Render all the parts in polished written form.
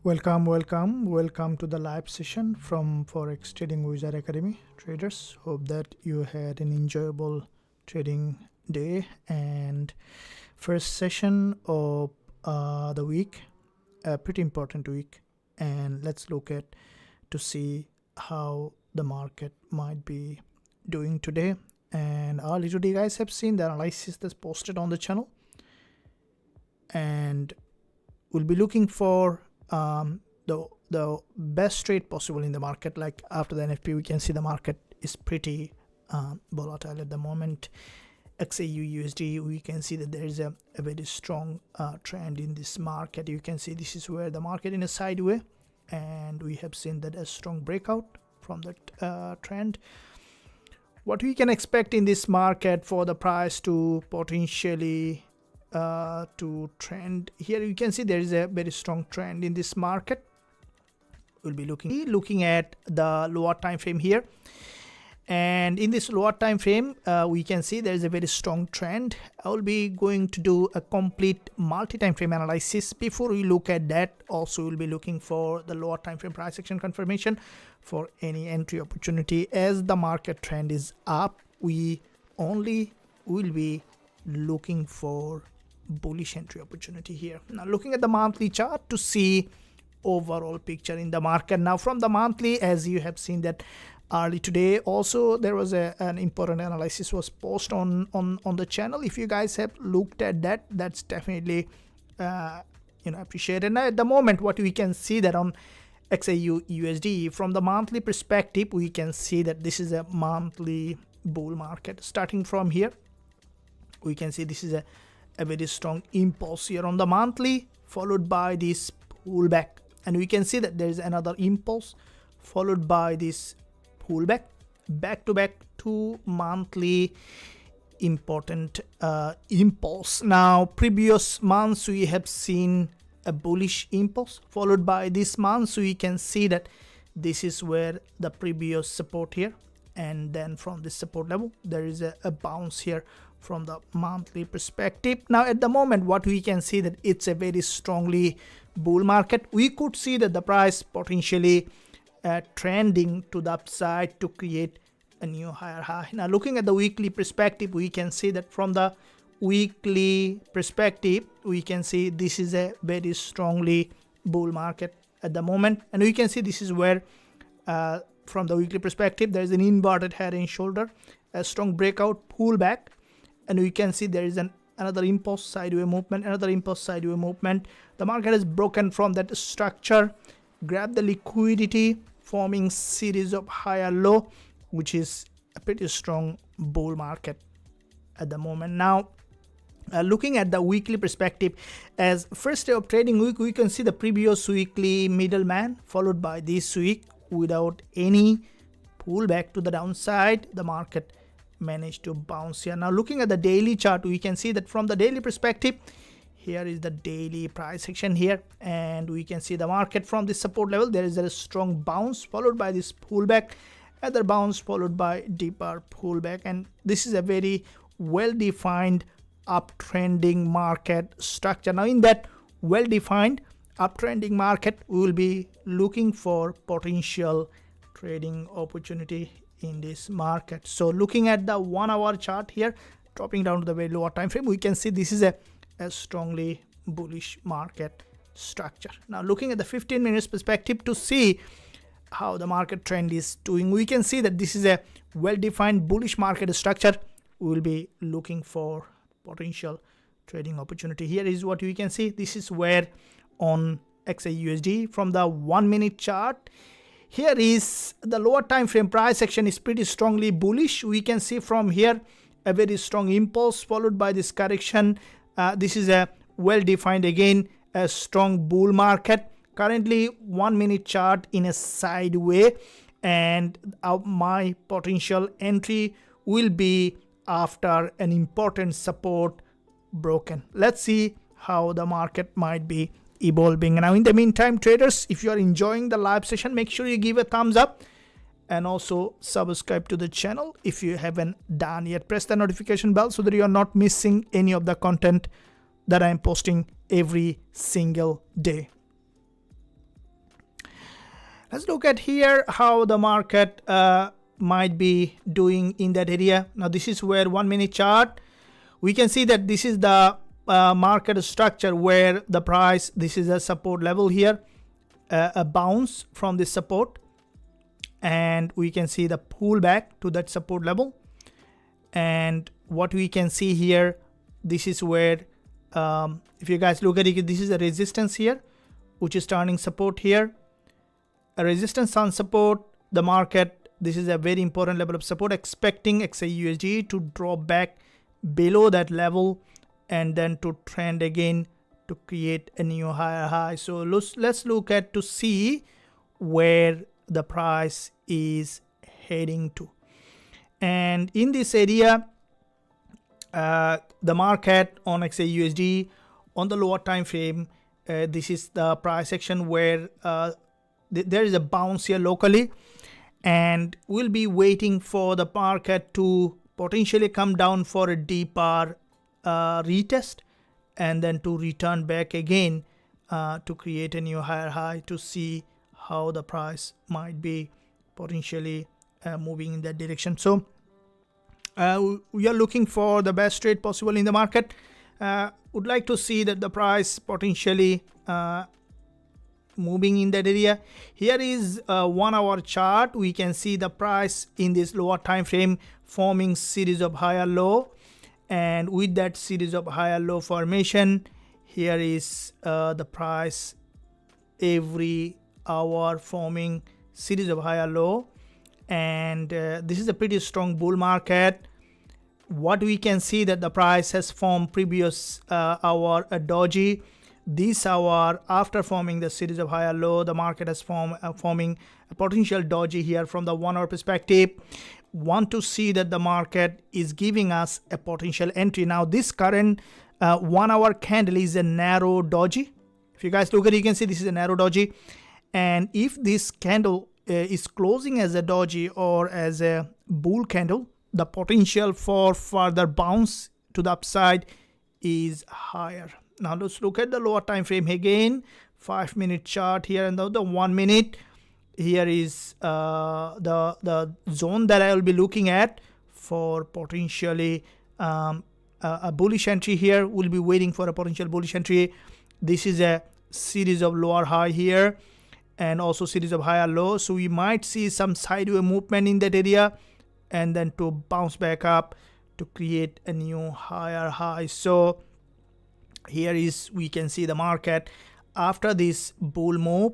Welcome to the live session from Forex Trading Wizard Academy. Traders, hope that you had an enjoyable trading day and first session of the week, a pretty important week. And let's look at to see how the market might be doing today. And earlier today, guys have seen the analysis that's posted on the channel, and we'll be looking for the best trade possible in the market. Like after the NFP, we can see the market is pretty volatile at the moment. XAU USD, we can see that there is a very strong trend in this market. You can see this is where the market in a sideway, and we have seen that a strong breakout from that trend. What we can expect in this market for the price to potentially to trend here, you can see there is a very strong trend in this market. We'll be looking at the lower time frame here, and in this lower time frame we can see there is a very strong trend. I will be going to do a complete multi-time frame analysis. Before we look at that, also we'll be looking for the lower time frame price action confirmation for any entry opportunity. As the market trend is up, we only will be looking for bullish entry opportunity here. Now looking at the monthly chart to see overall picture in the market. Now from the monthly, as you have seen that early today, also there was an important analysis was posted on the channel. If you guys have looked at that, that's definitely appreciated. Now at the moment, what we can see that on XAU USD, from the monthly perspective, we can see that this is a monthly bull market. Starting from here, we can see this is a very strong impulse here on the monthly, followed by this pullback, and we can see that there is another impulse followed by this pullback, back to back two monthly important impulse. Now previous months we have seen a bullish impulse, followed by this month, so we can see that this is where the previous support here, and then from this support level there is a bounce here from the monthly perspective. Now at the moment, what we can see that it's a very strongly bull market. We could see that the price potentially trending to the upside to create a new higher high. Now looking at the weekly perspective, we can see that from the weekly perspective, we can see this is a very strongly bull market at the moment, and we can see this is where from the weekly perspective there is an inverted head and shoulder, a strong breakout pullback, and we can see there is another impulse sideway movement, another impulse sideway movement. The market has broken from that structure, grabbed the liquidity, forming series of higher low, which is a pretty strong bull market at the moment. Now looking at the weekly perspective, as first day of trading week, we can see the previous weekly middleman followed by this week without any pullback to the downside. The market managed to bounce here. Now looking at the daily chart, we can see that from the daily perspective, here is the daily price action here, and we can see the market from this support level, there is a strong bounce followed by this pullback, other bounce followed by deeper pullback, and this is a very well defined uptrending market structure. Now in that well defined uptrending market, we will be looking for potential trading opportunity in this market. So looking at the 1 hour chart here, dropping down to the very lower time frame, we can see this is a strongly bullish market structure. Now looking at the 15 minutes perspective to see how the market trend is doing, we can see that this is a well defined bullish market structure. We will be looking for potential trading opportunity. Here is what we can see. This is where on XAUSD from the 1 minute chart, here is the lower time frame price action is pretty strongly bullish. We can see from here a very strong impulse followed by this correction. This is a well defined, again a strong bull market. Currently 1 minute chart in a sideway, and my potential entry will be after an important support broken. Let's see how the market might be evolving. Now in the meantime, traders, if you are enjoying the live session, make sure you give a thumbs up and also subscribe to the channel if you haven't done yet. Press the notification bell so that you are not missing any of the content that I am posting every single day. Let's look at here how the market might be doing in that area. Now this is where 1 minute chart, we can see that this is the market structure where the price, this is a support level here, a bounce from this support, and we can see the pullback to that support level. And what we can see here, this is where if you guys look at it, this is a resistance here which is turning support here, a resistance on support. The market, this is a very important level of support, expecting XAUSD to drop back below that level and then to trend again to create a new higher high. So let's look at to see where the price is heading to. And in this area, the market on XAUSD on the lower time frame, this is the price action where there is a bounce here locally, and we'll be waiting for the market to potentially come down for a deeper retest and then to return back again to create a new higher high, to see how the price might be potentially moving in that direction. So we are looking for the best trade possible in the market. Would like to see that the price potentially moving in that area. Here is a 1 hour chart. We can see the price in this lower time frame forming series of higher low, and with that series of higher low formation, here is the price every hour forming series of higher low. And this is a pretty strong bull market. What we can see that the price has formed previous hour a doji. This hour, after forming the series of higher low, the market has forming a potential doji here from the 1 hour perspective. Want to see that the market is giving us a potential entry. Now this current 1 hour candle is a narrow doji. If you guys look at it, you can see this is a narrow doji, and if this candle is closing as a doji or as a bull candle, the potential for further bounce to the upside is higher. Now let's look at the lower time frame again. 5 minute chart here, and the 1 minute. Here is the zone that I will be looking at for potentially a bullish entry here. We'll be waiting for a potential bullish entry. This is a series of lower high here and also series of higher low. So we might see some sideways movement in that area and then to bounce back up to create a new higher high. So here is, we can see the market after this bull move,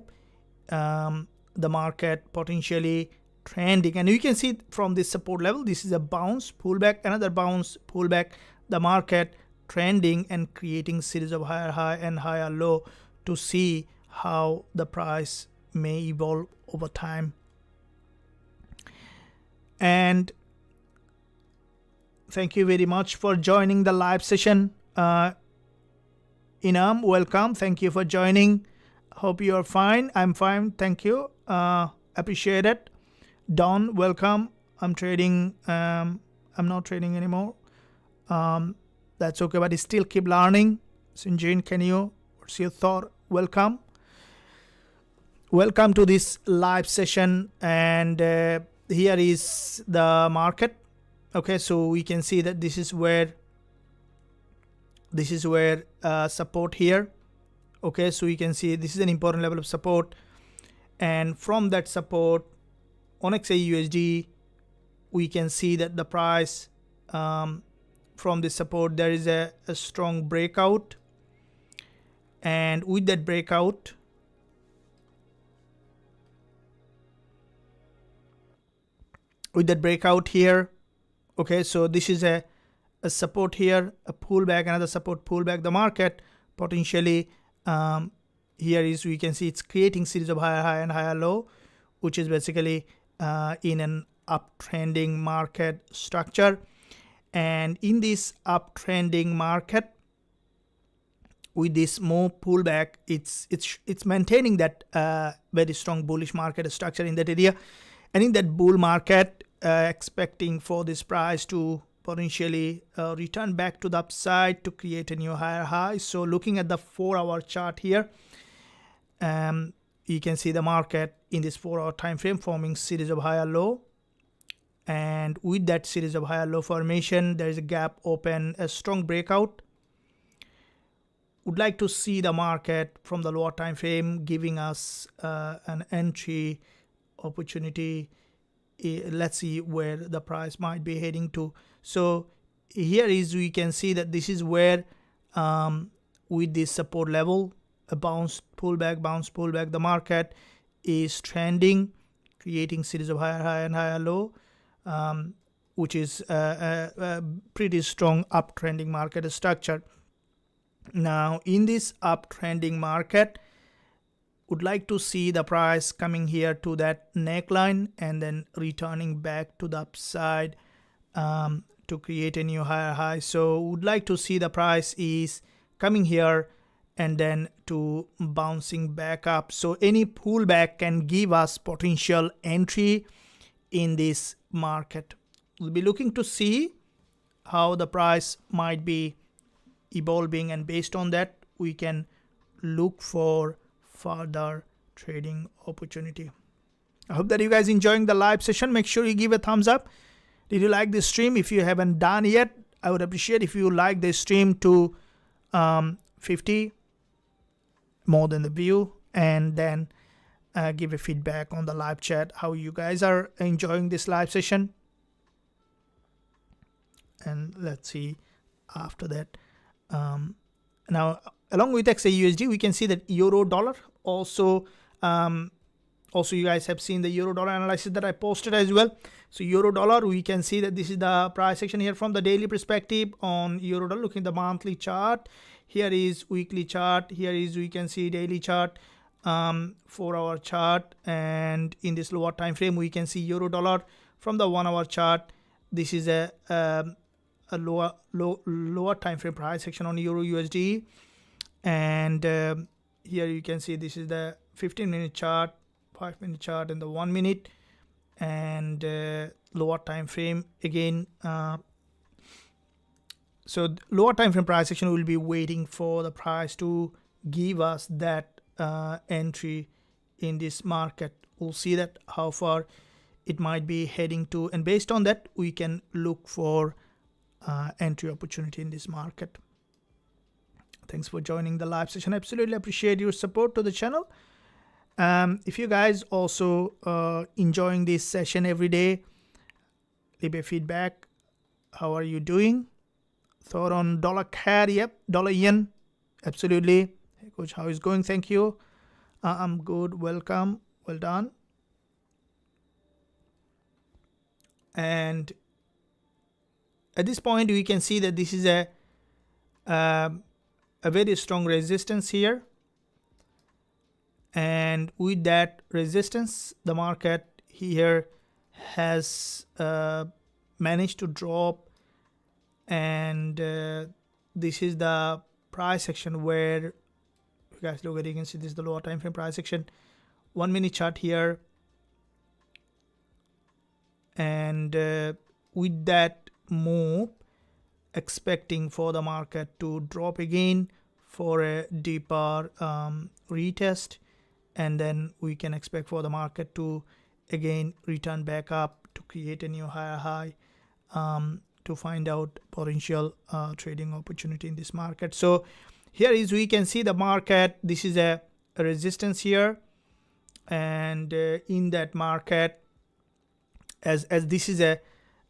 the market potentially trending, and you can see from this support level, this is a bounce, pullback, another bounce, pullback, the market trending and creating series of higher high and higher low to see how the price may evolve over time. And thank you very much for joining the live session. Inam, welcome. Thank you for joining. Hope you are fine. I'm fine. Thank you. Appreciate it. Don, welcome. I'm trading. I'm not trading anymore. That's okay, but I still keep learning. Sinjin, can you? What's your thought? Welcome. Welcome to this live session. And here is the market. Okay, so we can see that this is where support here. Okay, so you can see this is an important level of support, and from that support on XAUSD we can see that the price from this support there is a strong breakout, and with that breakout here, okay, so this is a support here, a pullback, another support, pullback. The market potentially here is, we can see it's creating series of higher high and higher low, which is basically in an uptrending market structure. And in this uptrending market, with this more pullback, it's maintaining that very strong bullish market structure in that area. And in that bull market, expecting for this price to potentially return back to the upside to create a new higher high. So looking at the 4 hour chart here, you can see the market in this 4-hour time frame, forming series of higher low. And with that series of higher low formation, there is a gap open, a strong breakout. Would like to see the market from the lower time frame giving us an entry opportunity. Let's see where the price might be heading to. So here is, we can see that this is where with this support level, a bounce pullback, the market is trending, creating series of higher high and higher low, which is a pretty strong uptrending market structure. Now in this uptrending market, would like to see the price coming here to that neckline and then returning back to the upside to create a new higher high. So would like to see the price is coming here and then to bouncing back up. So any pullback can give us potential entry in this market. We'll be looking to see how the price might be evolving, and based on that we can look for further trading opportunity. I hope that you guys enjoying the live session. Make sure you give a thumbs up. Did you like this stream? If you haven't done yet, I would appreciate if you like this stream to 50 more than the view, and then give a feedback on the live chat how you guys are enjoying this live session. And let's see after that. Now along with XAUSD, we can see that euro dollar also you guys have seen the euro dollar analysis that I posted as well. So euro dollar, we can see that this is the price action here from the daily perspective on euro dollar. Looking at the monthly chart, here is weekly chart, here is, we can see daily chart, 4-hour chart, and in this lower time frame we can see euro dollar from the 1-hour chart. This is a lower time frame price action on euro USD, and here you can see this is the 15-minute chart, 5-minute chart, and the 1 minute, and lower time frame again. So lower time frame price action will be waiting for the price to give us that entry in this market. We'll see that how far it might be heading to, and based on that we can look for entry opportunity in this market. Thanks for joining the live session. Absolutely appreciate your support to the channel. If you guys also enjoying this session every day, leave a feedback. How are you doing? Thought on dollar CAD? Yep. Dollar yen? Absolutely. Hey coach, how is going? Thank you. I'm good. Welcome. Well done. And at this point we can see that this is a very strong resistance here, and with that resistance the market here has managed to drop, and this is the price action where you guys look at, you can see this is the lower time frame price action, 1 minute chart here, and with that move expecting for the market to drop again for a deeper retest, and then we can expect for the market to again return back up to create a new higher high to find out potential trading opportunity in this market. So here is, we can see the market, this is a resistance here, and in that market, as this is a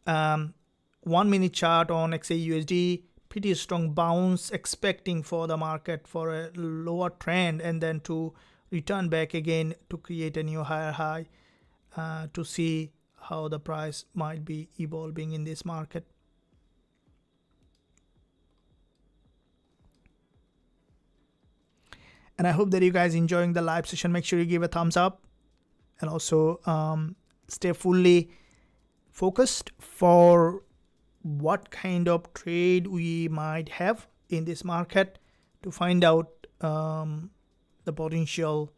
1 minute chart on XAUSD, pretty strong bounce, expecting for the market for a lower trend and then to return back again to create a new higher high, to see how the price might be evolving in this market. And I hope that you guys enjoying the live session. Make sure you give a thumbs up, and also stay fully focused for what kind of trade we might have in this market to find out the potential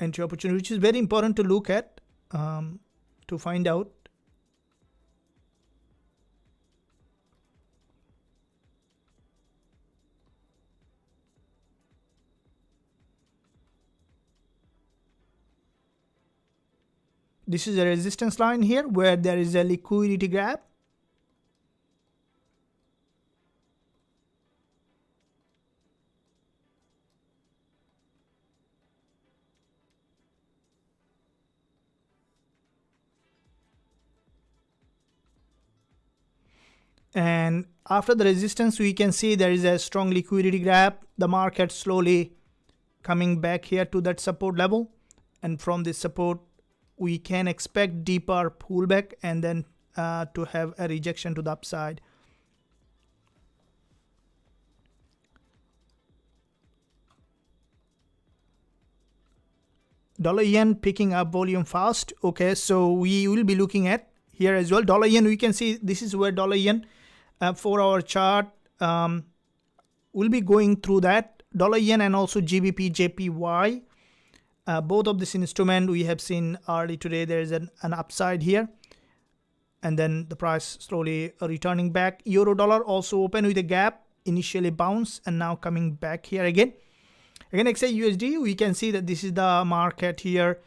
entry opportunity, which is very important to look at to find out. this is a resistance line here where there is a liquidity grab. And after the resistance, we can see there is a strong liquidity grab. The market slowly coming back here to that support level. And from this support, we can expect deeper pullback and then to have a rejection to the upside. Dollar yen picking up volume fast. Okay, so we will be looking at here as well. Dollar yen, we can see this is where dollar yen 4-hour chart will be going through that. Dollar yen and also GBP, JPY. Both of this instrument we have seen early today. There is an upside here. And then the price slowly returning back. Euro dollar also open with a gap. Initially bounce and now coming back here again. Again, XAUSD, we can see that this is the market here.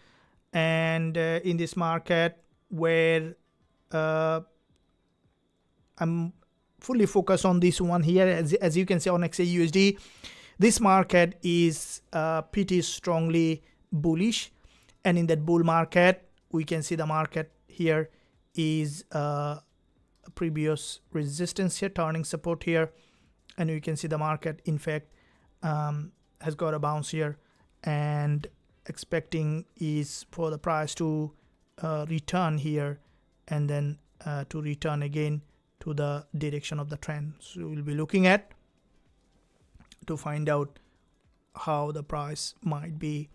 And in this market where I'm fully focused on this one here. As you can see on XAUSD, this market is pretty strongly bullish. And in that bull market, we can see the market here is a previous resistance here, turning support here. And we can see the market, in fact, has got a bounce here, and expecting is for the price to return here and then to return again to the direction of the trend. So we'll be looking at to find out how the price might be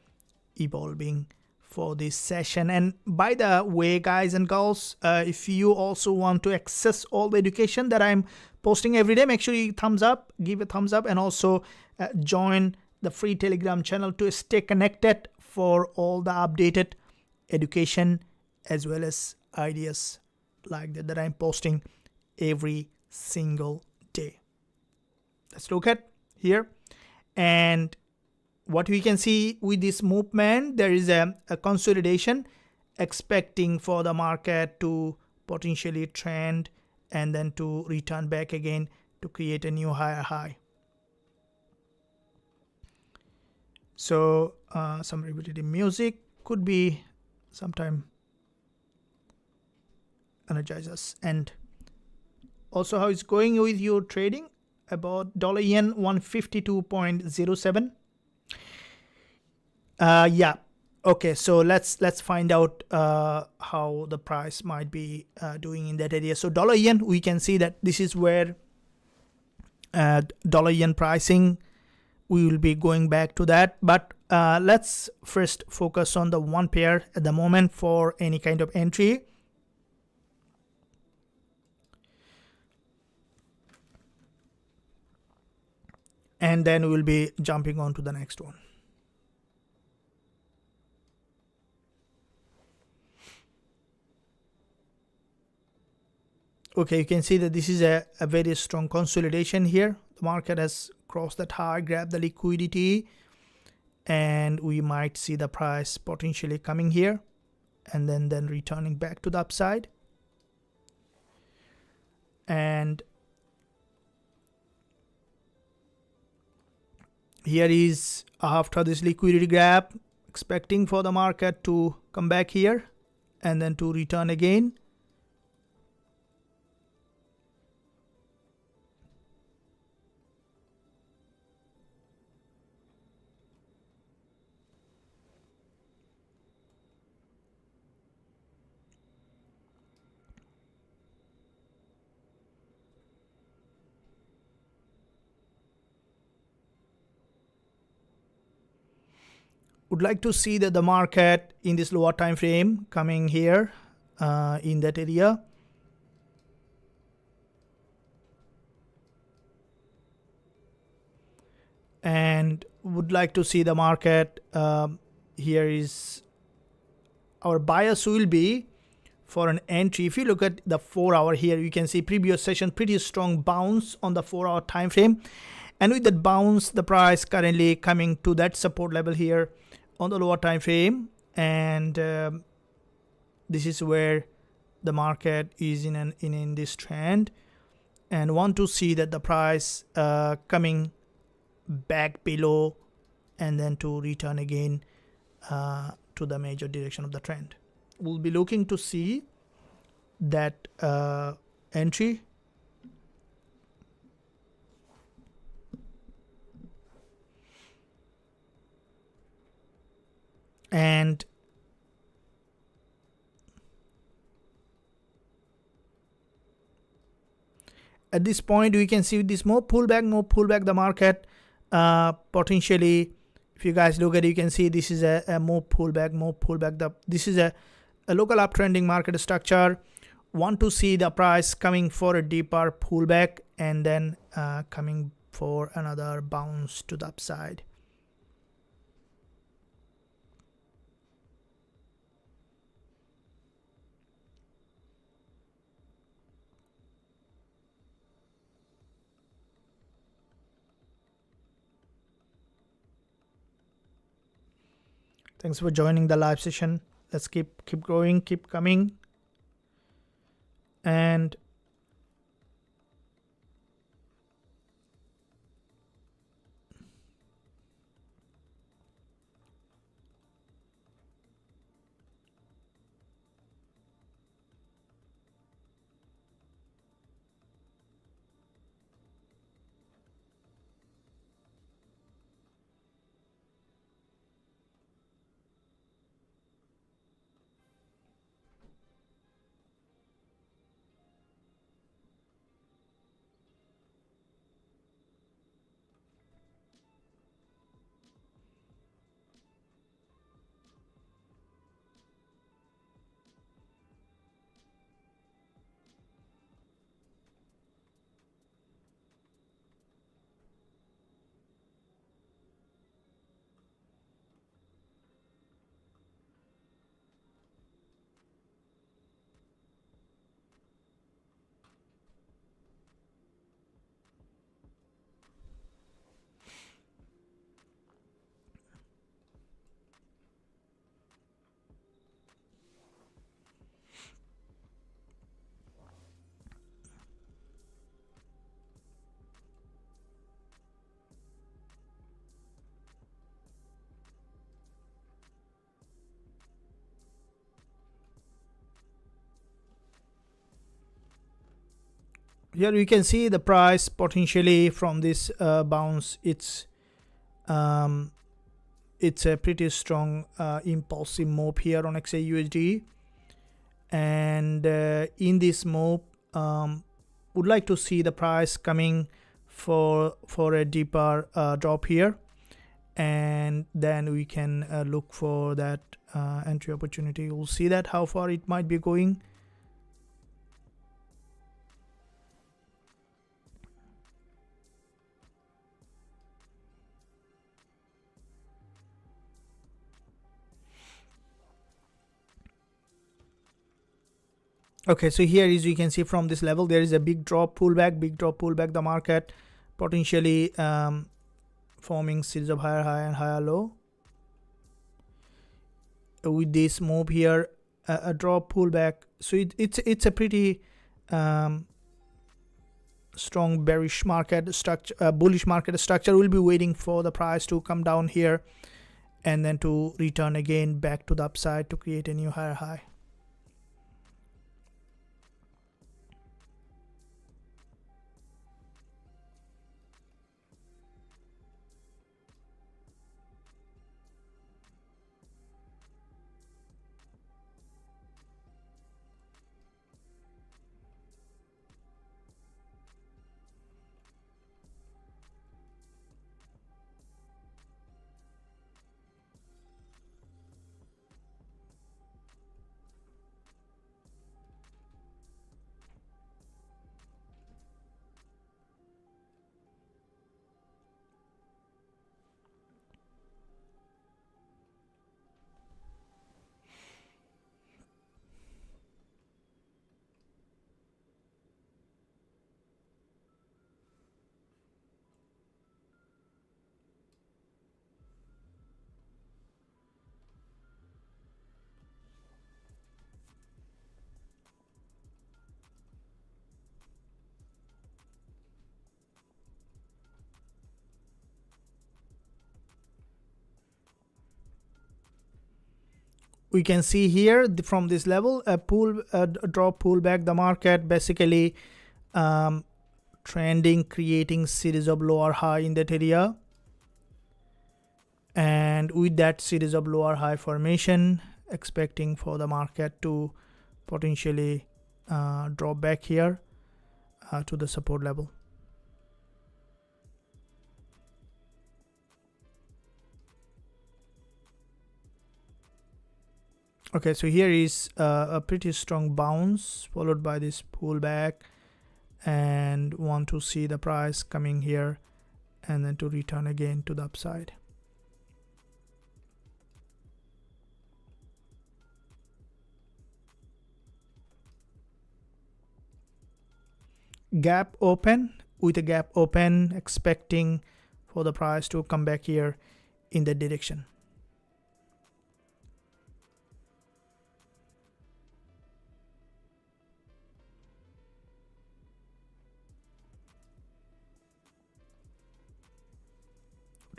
evolving for this session. And by the way, guys and girls, if you also want to access all the education that I'm posting every day, make sure you give a thumbs up, and also join the free Telegram channel to stay connected for all the updated education as well as ideas like that I'm posting every single day. Let's look at here. And what we can see with this movement, there is a consolidation, expecting for the market to potentially trend and then to return back again to create a new higher high. So some repetitive music could be sometime energize us. And also how it's going with your trading about dollar yen 152.07. Yeah, okay, so let's find out how the price might be doing in that area. So dollar yen, we can see that this is where dollar yen pricing, we will be going back to that, but let's first focus on the one pair at the moment for any kind of entry. And then we'll be jumping on to the next one. Okay, you can see that this is a very strong consolidation here. The market has crossed that high, grab the liquidity, and we might see the price potentially coming here and then returning back to the upside. And here is after this liquidity grab, expecting for the market to come back here and then to return again. Would like to see that the market in this lower time frame coming here in that area. And would like to see the market here is our bias will be for an entry. If you look at the 4-hour here, you can see previous session pretty strong bounce on the 4-hour time frame, and with that bounce, the price currently coming to that support level here on the lower time frame, and this is where the market is in this trend, and want to see that the price coming back below and then to return again to the major direction of the trend. We'll be looking to see that entry. And at this point we can see this more pullback the market potentially. If you guys look at it, you can see this is a more pullback. This is a local uptrending market structure. Want to see the price coming for a deeper pullback and then coming for another bounce to the upside. Thanks for joining the live session. Let's keep growing, keep coming. And here you can see the price potentially from this bounce. It's a pretty strong impulsive move here on XAUSD, and in this move would like to see the price coming for a deeper drop here, and then we can look for that entry opportunity. We'll see that how far it might be going. Okay, so here is, you can see from this level there is a big drop pullback, the market potentially forming series of higher high and higher low. With this move here, a drop pullback, so it's a pretty strong bearish market structure, bullish market structure. We'll be waiting for the price to come down here and then to return again back to the upside to create a new higher high. we can see here from this level a drop pullback, the market basically trending, creating series of lower high in that area, and with that series of lower high formation, expecting for the market to potentially drop back here to the support level. Okay, so here is a pretty strong bounce followed by this pullback, and want to see the price coming here and then to return again to the upside. Gap open, with a gap open, expecting for the price to come back here in that direction.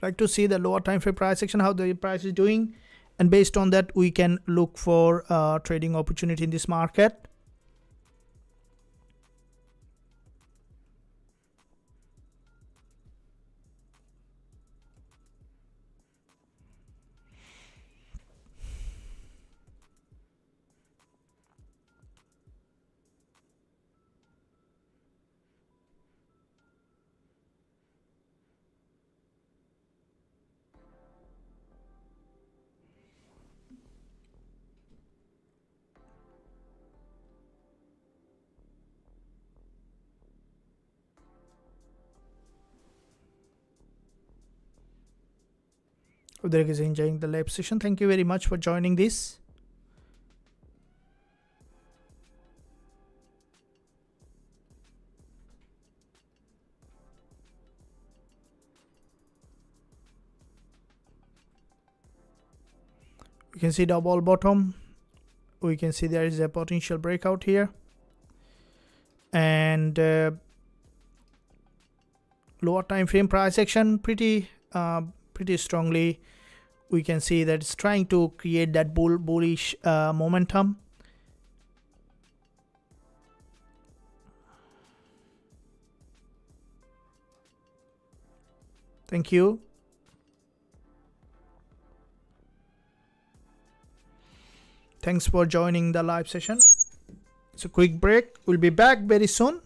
Like to see the lower time frame price action, how the price is doing, and based on that we can look for trading opportunity in this market. If there is enjoying the live session, thank you very much for joining this. We can see double bottom, we can see there is a potential breakout here, and lower time frame price action pretty strongly. We can see that it's trying to create that bullish momentum. Thank you. Thanks for joining the live session. It's a quick break. We'll be back very soon.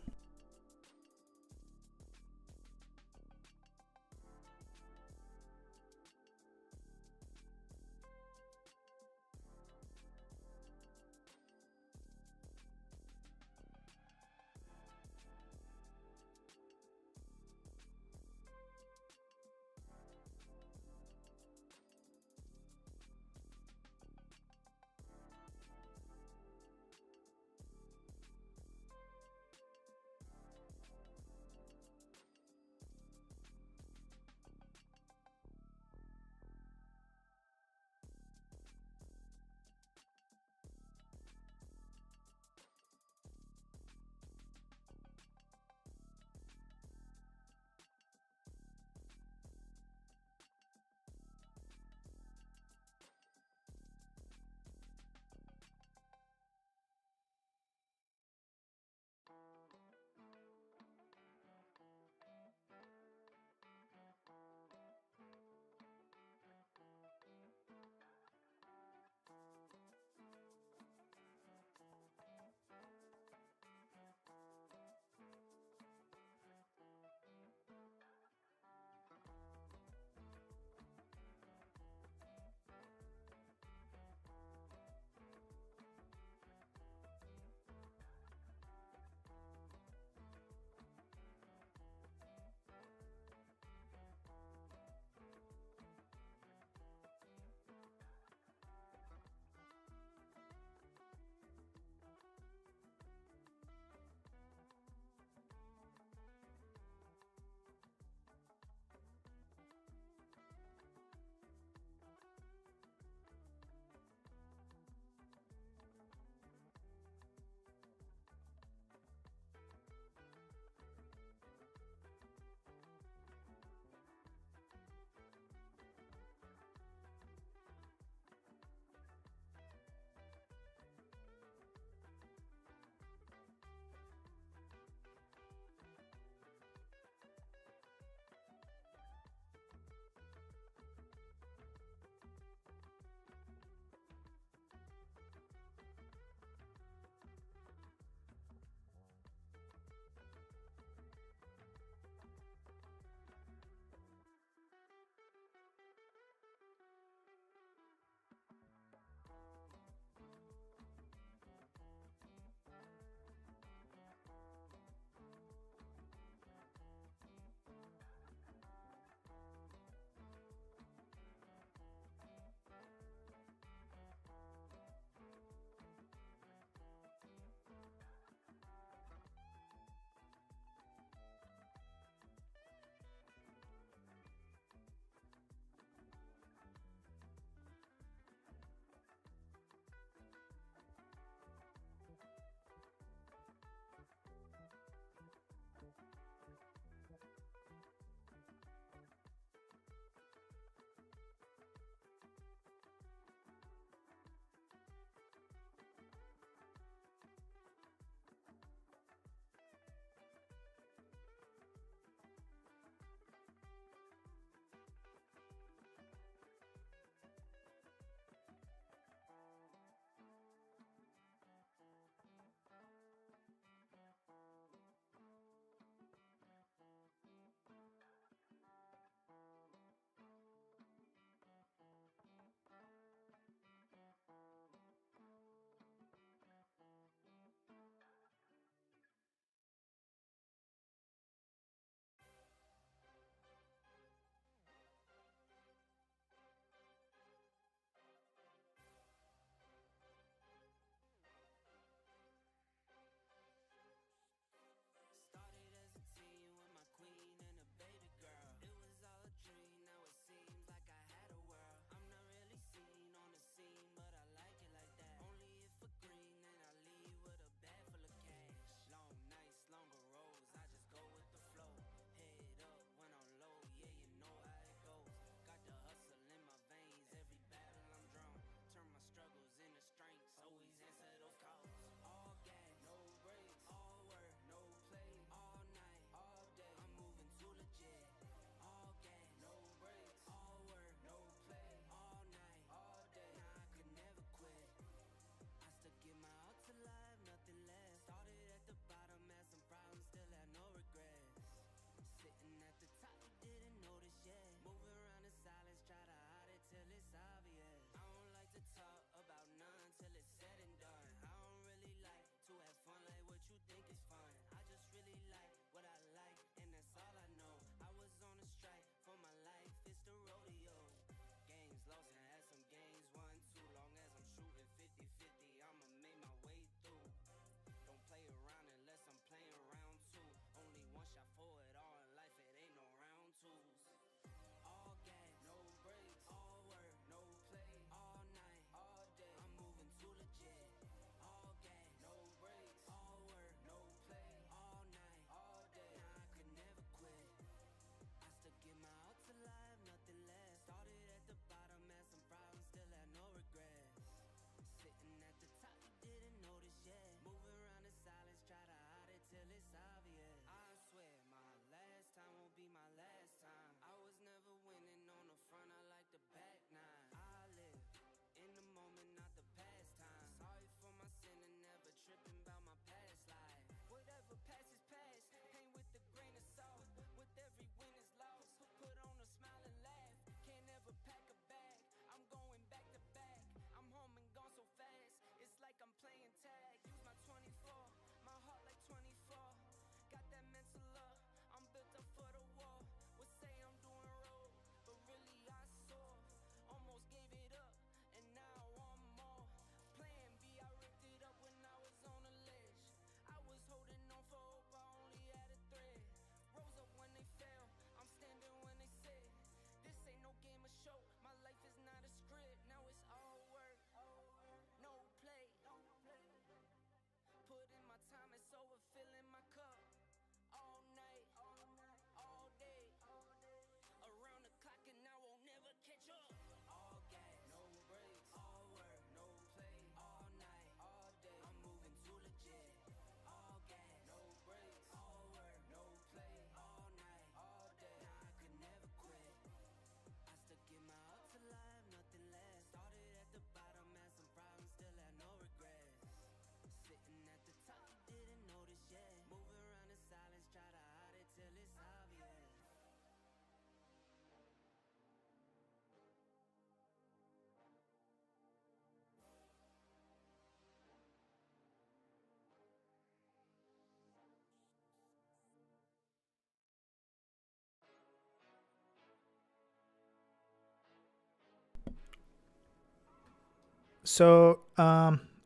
So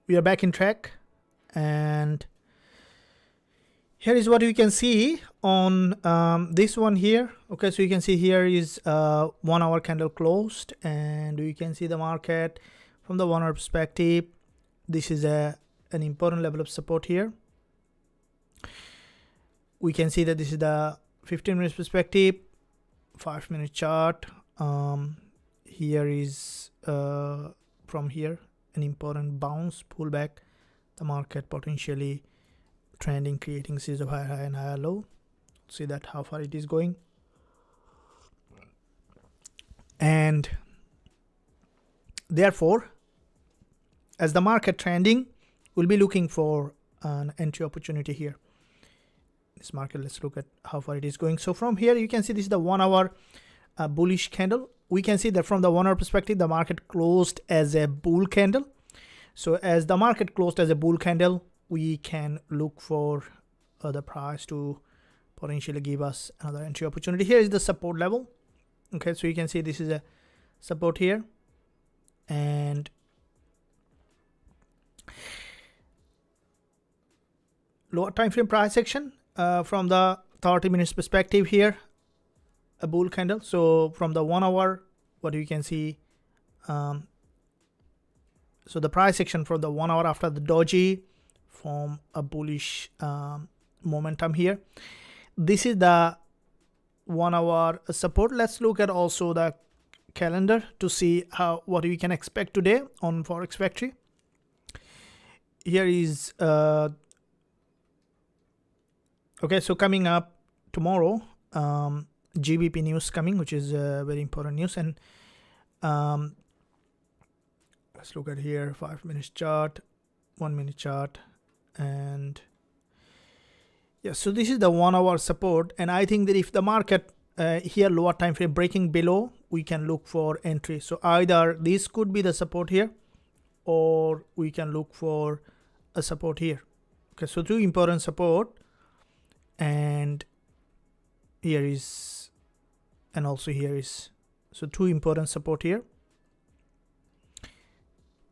we are back in track, and here is what you can see on this one here. Okay, so you can see here is 1 hour candle closed, and you can see the market from the 1 hour perspective. This is an important level of support here. We can see that this is the 15 minutes perspective, 5-minute chart. Here is from here an important bounce pullback, the market potentially trending, creating series of higher high and higher low. See that how far it is going, and therefore as the market trending, we'll be looking for an entry opportunity here. This market, let's look at how far it is going. So from here you can see this is the 1 hour bullish candle. We can see that from the 1 hour perspective, the market closed as a bull candle. So as the market closed as a bull candle, we can look for the price to potentially give us another entry opportunity. Here is the support level. Okay, so you can see this is a support here, and lower time frame price action from the 30 minutes perspective here, a bull candle. So from the 1 hour, what you can see, so the price action from the 1 hour after the doji from a bullish momentum here. This is the 1 hour support. Let's look at also the calendar to see what we can expect today on Forex Factory. Here is okay, so coming up tomorrow, Gbpusd news coming, which is very important news. And let's look at here 5-minute chart, 1-minute chart, and yeah, so this is the 1 hour support. And I think that if the market here lower time frame breaking below, we can look for entry. So either this could be the support here, or we can look for a support here. Okay, so 2 important support, and here is, and also here is, so 2 important support here.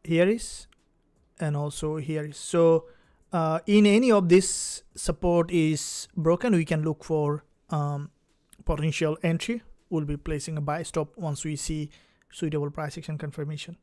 Here is, and also here is. So in any of this support is broken, we can look for potential entry. We'll be placing a buy stop once we see suitable price action confirmation.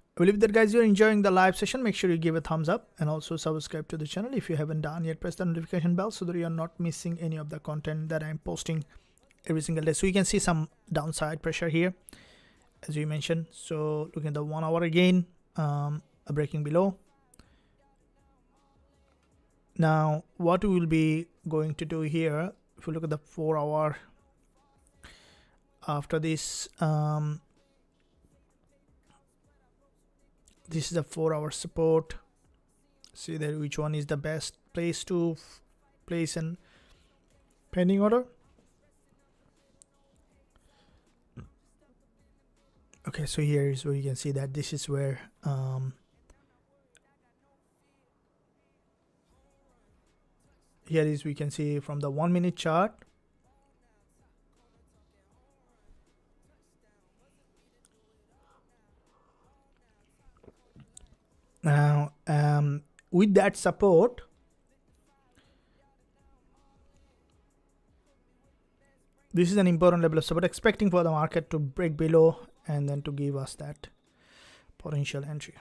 I believe that guys, you're enjoying the live session. Make sure you give a thumbs up and also subscribe to the channel if you haven't done yet. Press the notification bell so that you're not missing any of the content that I'm posting every single day. So you can see some downside pressure here, as we mentioned. So looking at the 1 hour again, a breaking below. Now what we will be going to do here, if you look at the 4 hour after this, this is a 4 hour support. See there which one is the best place to place an pending order. Okay, so here is where you can see that this is where here is, we can see from the 1-minute chart. Now with that support, this is an important level of support, expecting for the market to break below and then to give us that potential entry.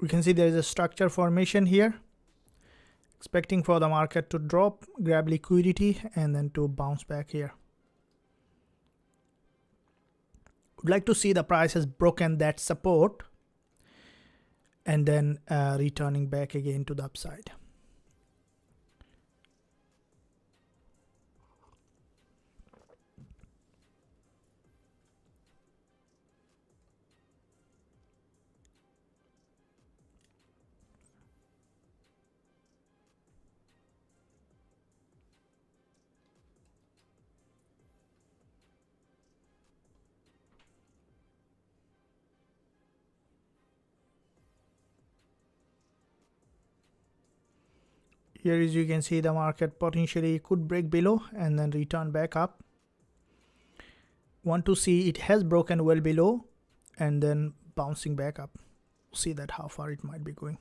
We can see there is a structure formation here, expecting for the market to drop, grab liquidity, and then to bounce back here. Would like to see the price has broken that support and then returning back again to the upside. Here is, you can see the market potentially could break below and then return back up. Want to see it has broken well below and then bouncing back up. See that how far it might be going.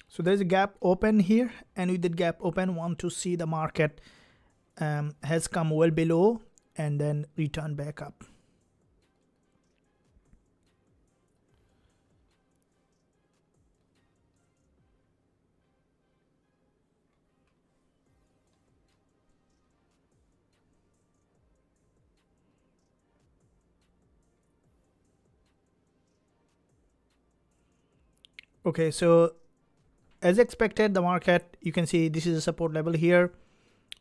So there's a gap open here, and with that gap open, want to see the market has come well below and then return back up. Okay, so as expected, the market, you can see this is a support level here.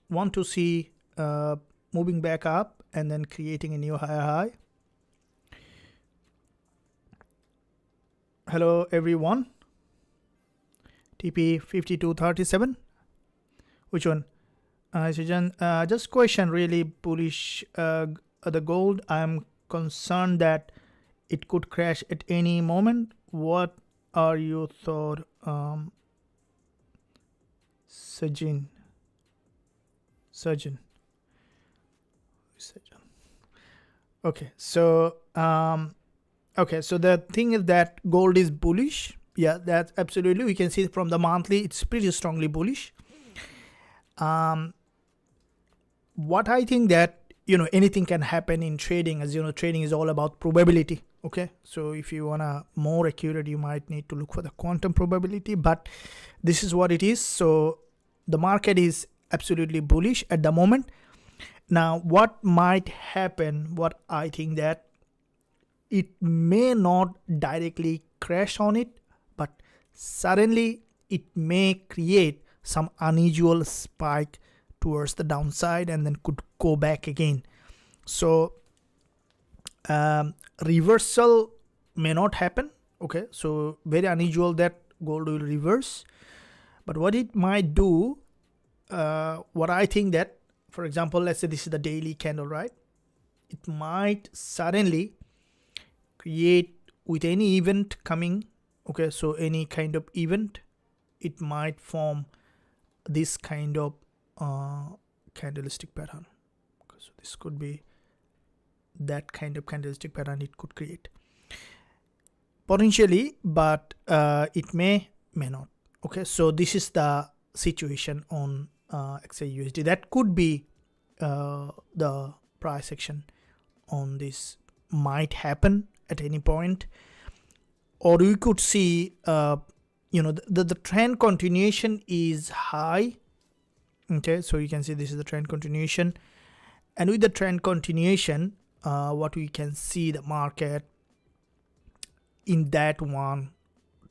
Want to see moving back up and then creating a new higher high. Hello everyone. TP 5237. Which one? Sujan, just question, really bullish the gold. I'm concerned that it could crash at any moment. What are your thoughts? Surgeon. Okay, so okay, so the thing is that gold is bullish. Yeah, that's absolutely. We can see from the monthly, it's pretty strongly bullish. What I think that, anything can happen in trading. As you know, trading is all about probability. Okay, so if you wanna more accurate, you might need to look for the quantum probability, but this is what it is. So the market is absolutely bullish at the moment. Now, what might happen, what I think that it may not directly crash on it, but suddenly it may create some unusual spike towards the downside and then could go back again. So reversal may not happen. Okay, so very unusual that gold will reverse, but what it might do, what I think that, for example, let's say this is the daily candle, right? It might suddenly create with any event coming. Okay, so any kind of event, it might form this kind of candlestick pattern. Okay, so this could be that kind of candlestick pattern it could create potentially, but it may not. Okay, so this is the situation on XAUSD. That could be the price action on this might happen at any point, or you could see the trend continuation is high. Okay, so you can see this is the trend continuation, and with the trend continuation, what we can see the market in that one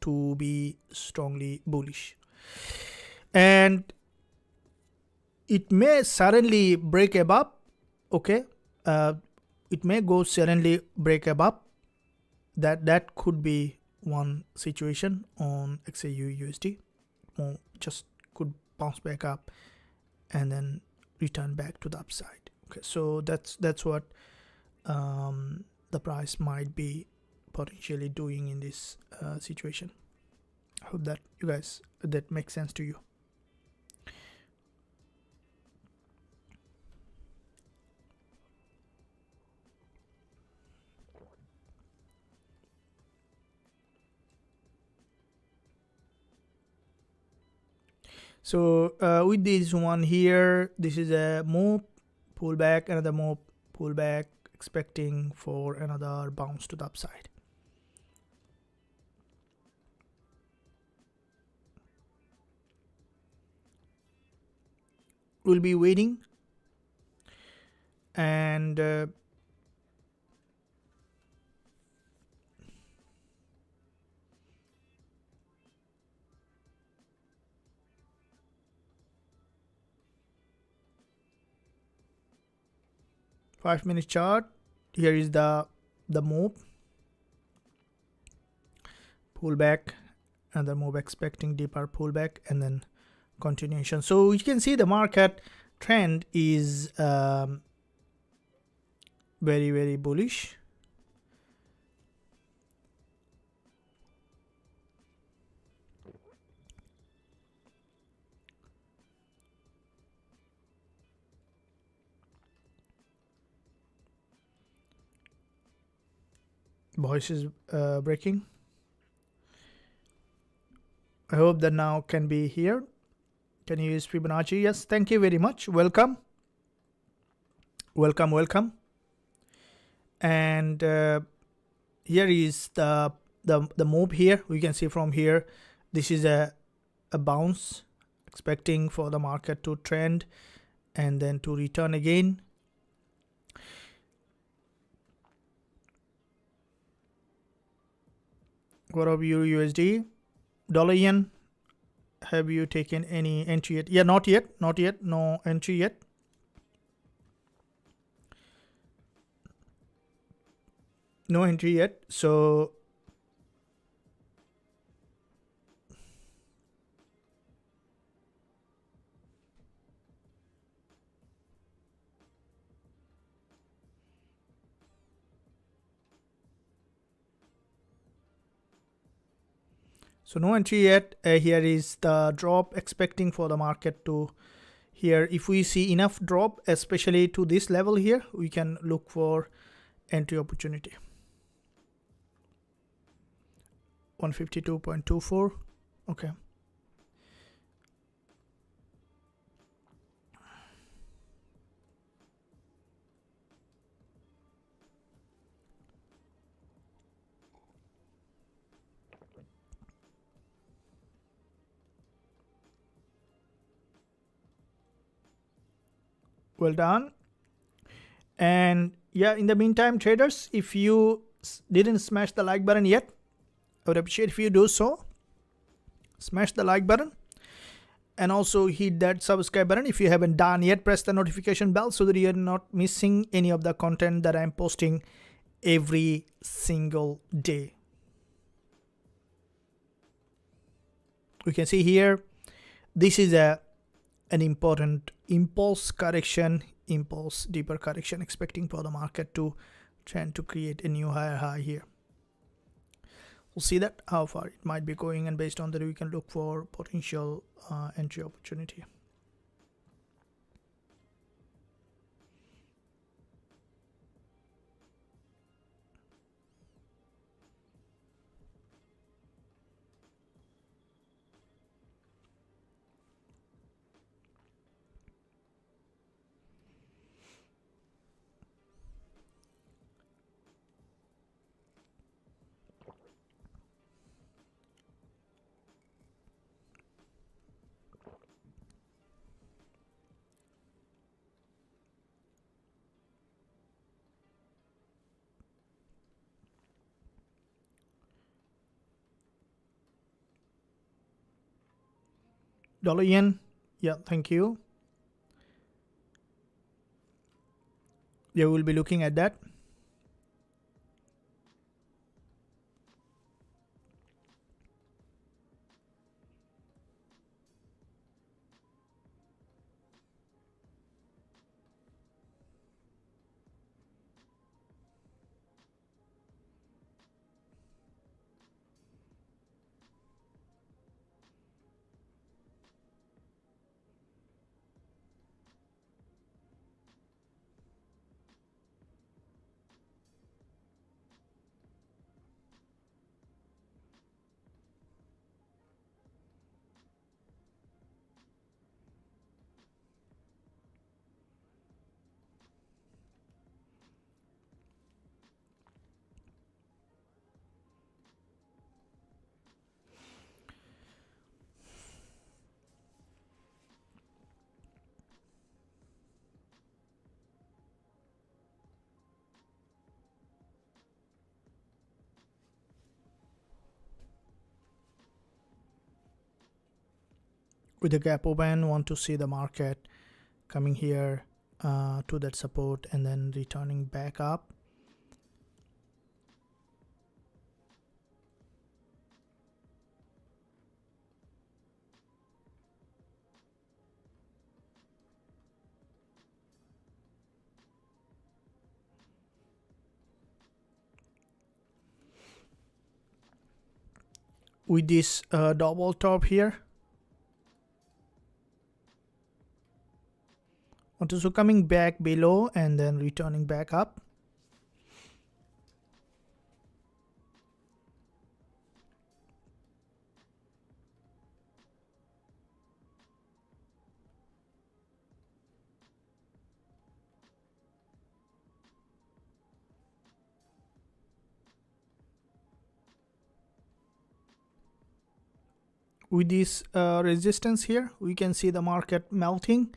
to be strongly bullish, and it may suddenly break above. Okay, it may go suddenly break above. That could be one situation on XAUUSD. Just could bounce back up and then return back to the upside. Okay, so that's what the price might be potentially doing in this situation. I hope that you guys, that makes sense to you. So with this one here, this is a move, pullback, another move, pullback, expecting for another bounce to the upside. We'll be waiting, and 5-minute chart. Here is the move, pullback, another move, expecting deeper pullback, and then continuation. So you can see the market trend is very, very bullish. Voice is breaking. I hope that now can be here. Can you use Fibonacci? Yes, thank you very much. Welcome. Welcome, welcome. And here is the move here. We can see from here, this is a bounce, expecting for the market to trend and then to return again. What of USD? Dollar yen, have you taken any entry yet? Yeah, not yet, no entry yet. No entry yet. So no entry yet. Here is the drop, expecting for the market to here. If we see enough drop, especially to this level here, we can look for entry opportunity. 152.24. Okay. Well done. And yeah, in the meantime, traders, if you didn't smash the like button yet, I would appreciate if you do so. Smash the like button and also hit that subscribe button. If you haven't done yet, press the notification bell so that you're not missing any of the content that I'm posting every single day. We can see here, this is an important impulse correction, impulse deeper correction, expecting for the market to trend to create a new higher high here. We'll see that how far it might be going, and based on that we can look for potential entry opportunity. Dollar yen, yeah, thank you. Yeah, we'll be looking at that. with the gap open, want to see the market coming here to that support and then returning back up. With this double top here, so coming back below and then returning back up. With this resistance here, we can see the market melting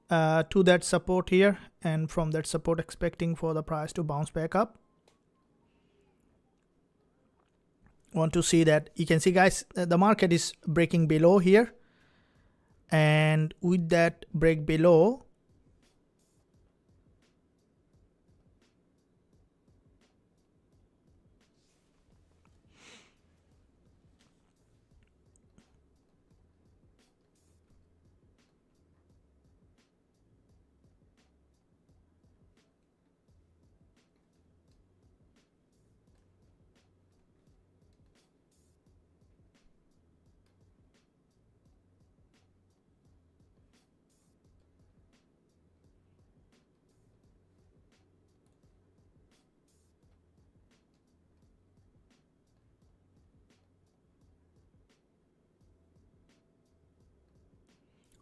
to that support here, and from that support expecting for the price to bounce back up. Want to see that, you can see guys, the market is breaking below here, and with that break below,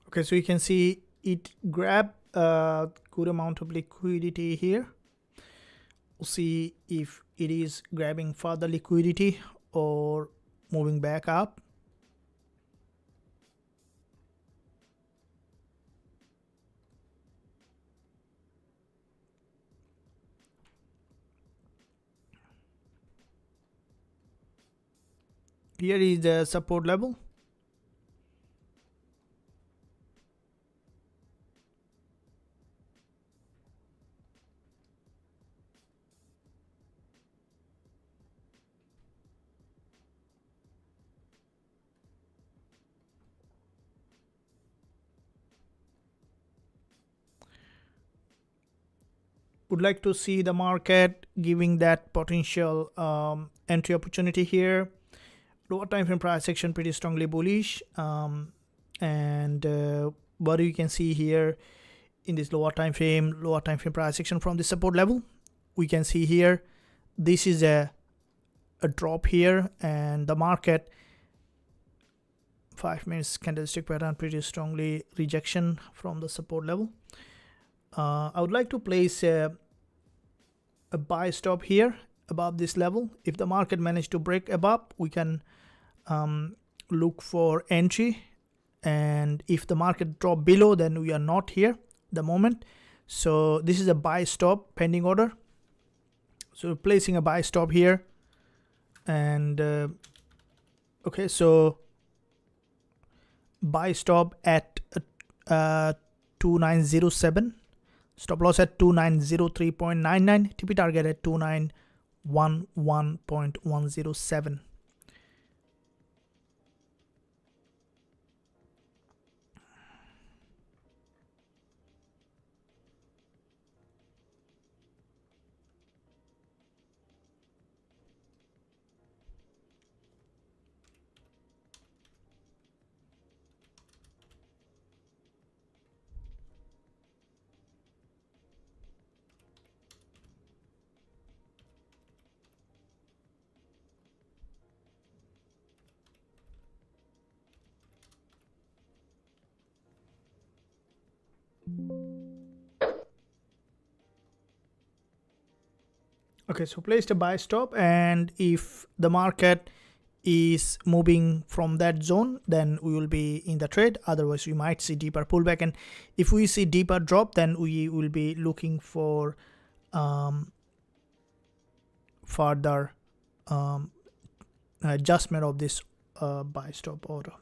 okay, so you can see it grab a good amount of liquidity here. We'll see if it is grabbing further liquidity or moving back up. Here is the support level. Would like to see the market giving that potential entry opportunity here. Lower time frame price action pretty strongly bullish, and what you can see here in this lower time frame price action from the support level, we can see here this is a drop here, and the market 5 minutes candlestick pattern pretty strongly rejection from the support level. I would like to place a buy stop here above this level. If the market managed to break above, we can look for entry, and if the market drop below, then we are not here the moment. So this is a buy stop pending order, so placing a buy stop here, and okay, so buy stop at 2907, stop loss at 2903.99, TP target at 2911.107. Okay, so placed a buy stop, and if the market is moving from that zone, then we will be in the trade. Otherwise, we might see deeper pullback, and if we see deeper drop, then we will be looking for further adjustment of this buy stop order.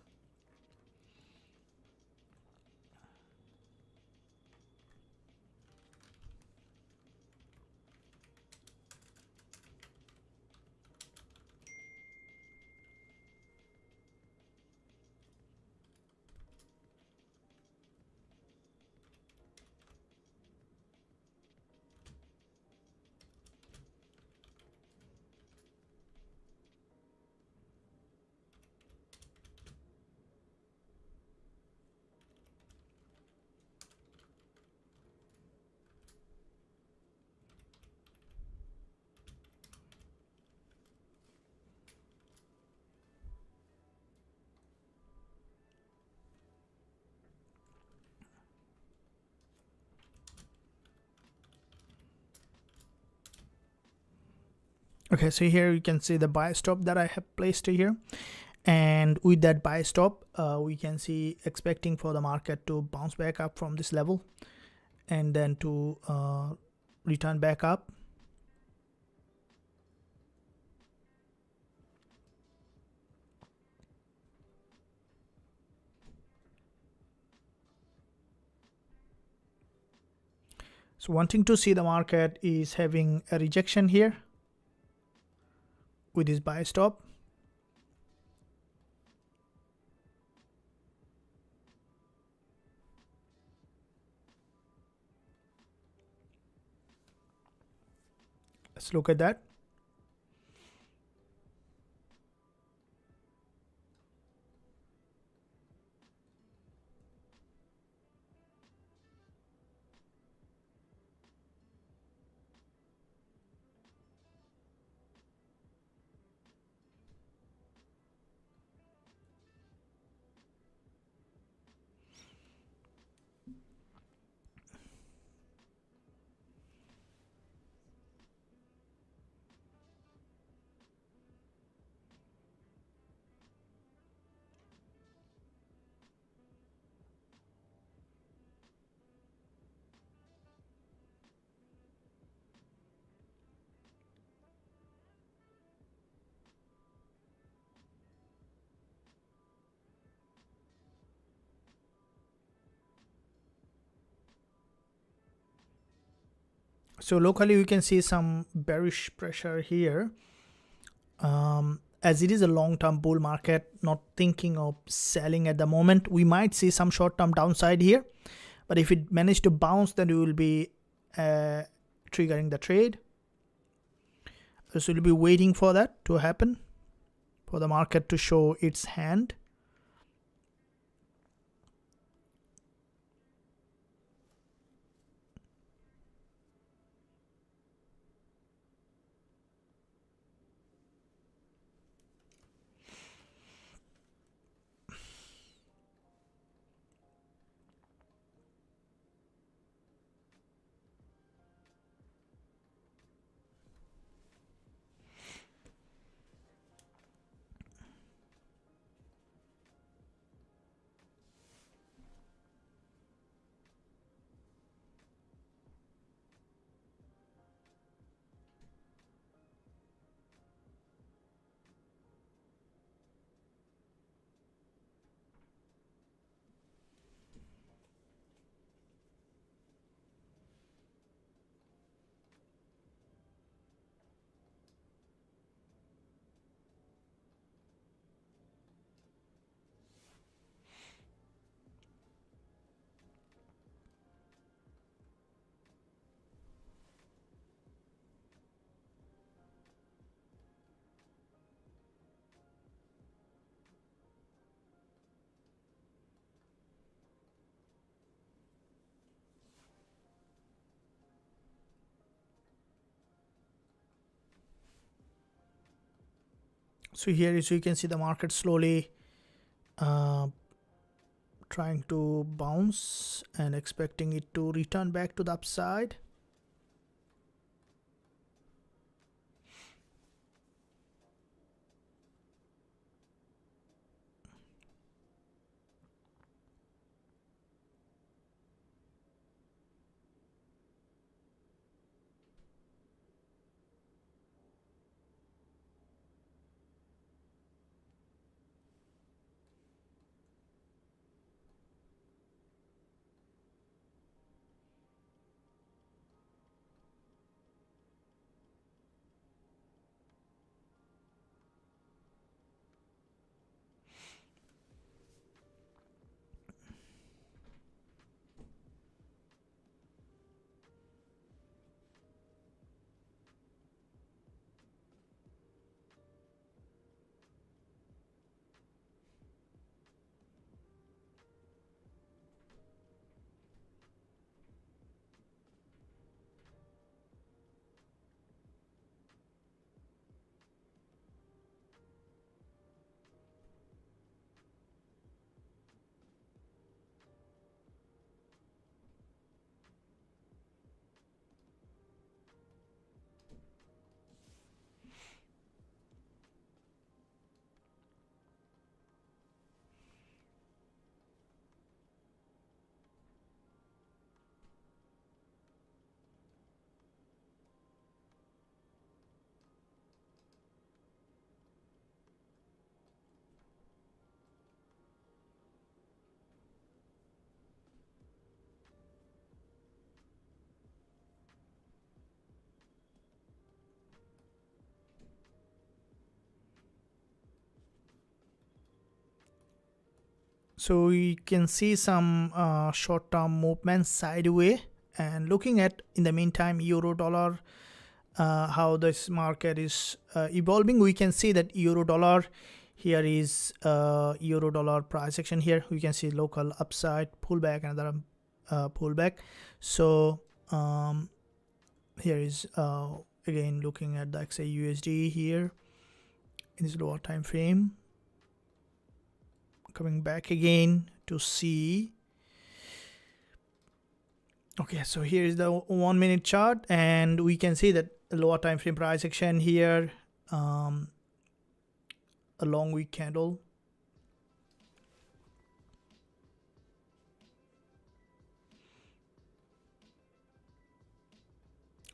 Okay, so here you can see the buy stop that I have placed here, and with that buy stop we can see expecting for the market to bounce back up from this level and then to return back up. So wanting to see the market is having a rejection here with this buy stop. Let's look at that. So locally we can see some bearish pressure here. As it is a long-term bull market, not thinking of selling at the moment, we might see some short-term downside here, but if it managed to bounce, then we will be triggering the trade. So we'll be waiting for that to happen, for the market to show its hand. So here, as you can see, the market slowly trying to bounce and expecting it to return back to the upside. So you can see some short-term movement sideways, and looking at in the meantime euro dollar, how this market is evolving, we can see that euro dollar, here is euro dollar price action. Here we can see local upside pullback, another pullback. So here is again looking at the XAUSD here in this lower time frame, coming back again to see. Okay, so here is the 1 minute chart, and we can see that lower time frame price action here, a long week candle.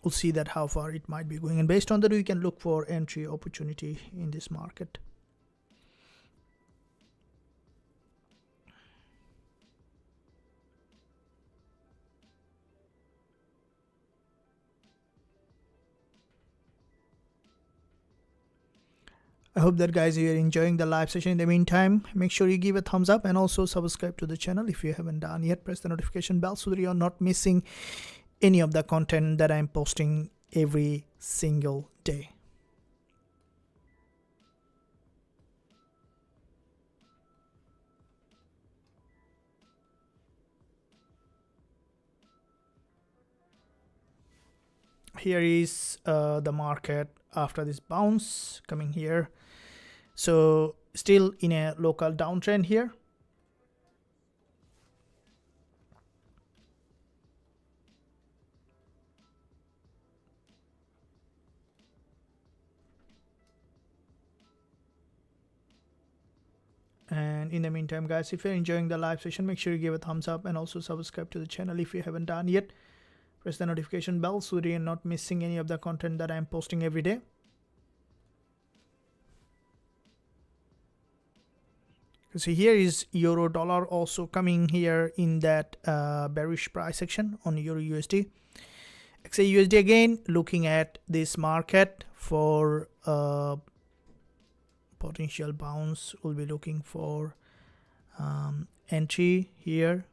We'll see that how far it might be going, and based on that we can look for entry opportunity in this market. I hope that guys you are enjoying the live session. In the meantime, make sure you give a thumbs up and also subscribe to the channel if you haven't done yet. Press the notification bell so that you are not missing any of the content that I'm posting every single day. Here is the market after this bounce coming here. So still in a local downtrend here. And in the meantime guys, if you're enjoying the live session, make sure you give a thumbs up and also subscribe to the channel if you haven't done yet. Press the notification bell so that you're not missing any of the content that I'm posting every day. So here is euro dollar also coming here in that bearish price action on euro USD. XAUSD again looking at this market for potential bounce. We'll be looking for entry here.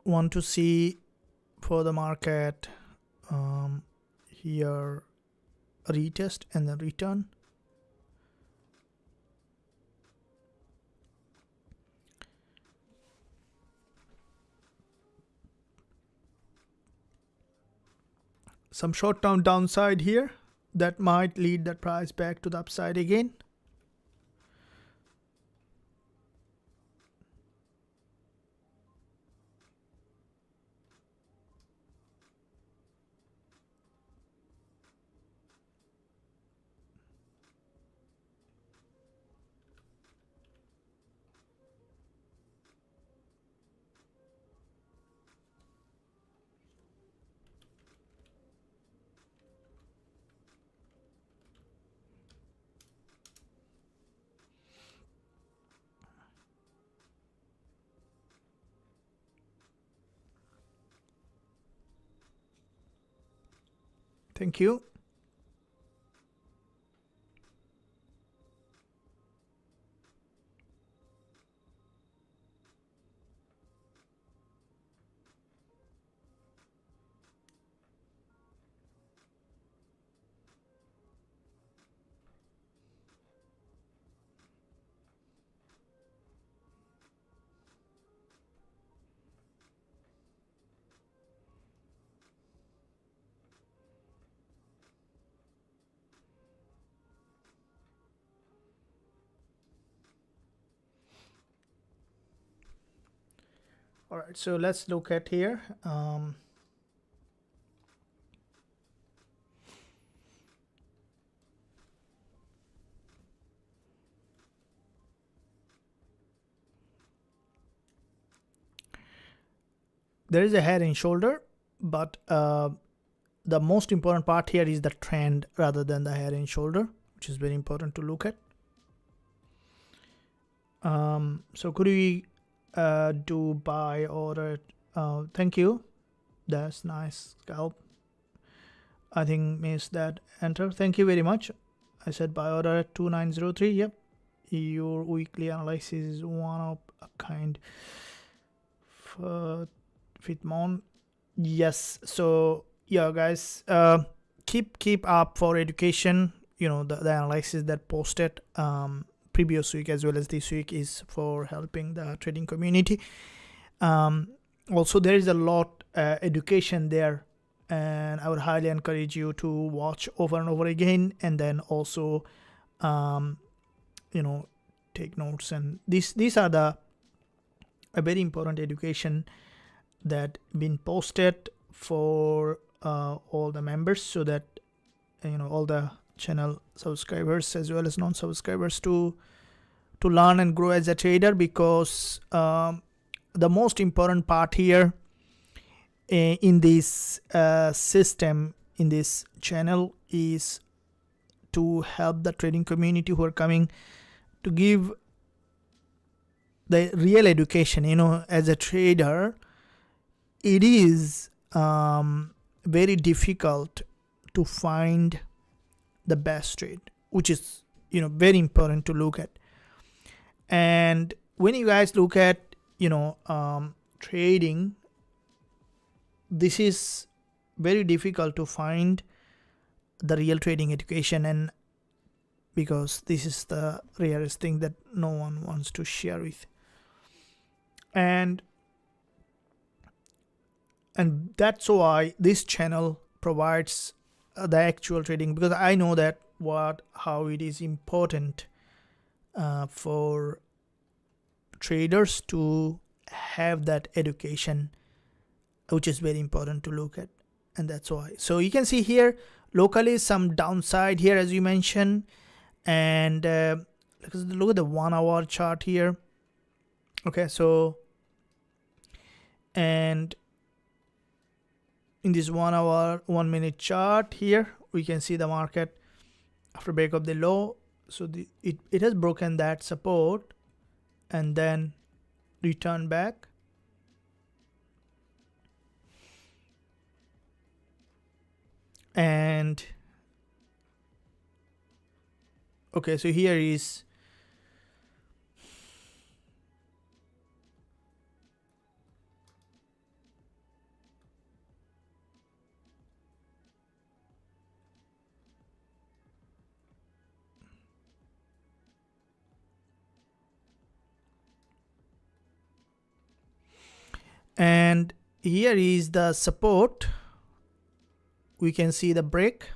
Want to see for the market here a retest and then return. Some short-term downside here that might lead the price back to the upside again. Thank you. All right, so let's look at here. There is a head and shoulder but the most important part here is the trend rather than the head and shoulder, which is very important to look at. So could we do buy order? Thank you. That's nice. Scalp. I think missed that enter. Thank you very much. I said buy order at 2903. Yep. Your weekly analysis is one of a kind. Fitmon. Yes. So yeah, guys, keep up for education. You know, the analysis that posted previous week as well as this week is for helping the trading community. Also, there is a lot education there, and I would highly encourage you to watch over and over again, and then also you know, take notes. And these are the a very important education that been posted for all the members, so that you know, all the channel subscribers as well as non-subscribers to learn and grow as a trader. Because the most important part here in this system, in this channel, is to help the trading community who are coming, to give the real education. You know, as a trader, it is very difficult to find the best trade, which is, you know, very important to look at. And when you guys look at, you know, trading, this is very difficult to find the real trading education, and because this is the rarest thing that no one wants to share with. And that's why this channel provides the actual trading, because I know that how it is important for traders to have that education, which is very important to look at. And that's why. So you can see here locally some downside here, as you mentioned. And look at the 1 hour chart here. Okay, so and in this 1 hour 1 minute chart here, we can see the market after break of the low. So it has broken that support and then return back. And okay, so here is and here is the support. We can see the break,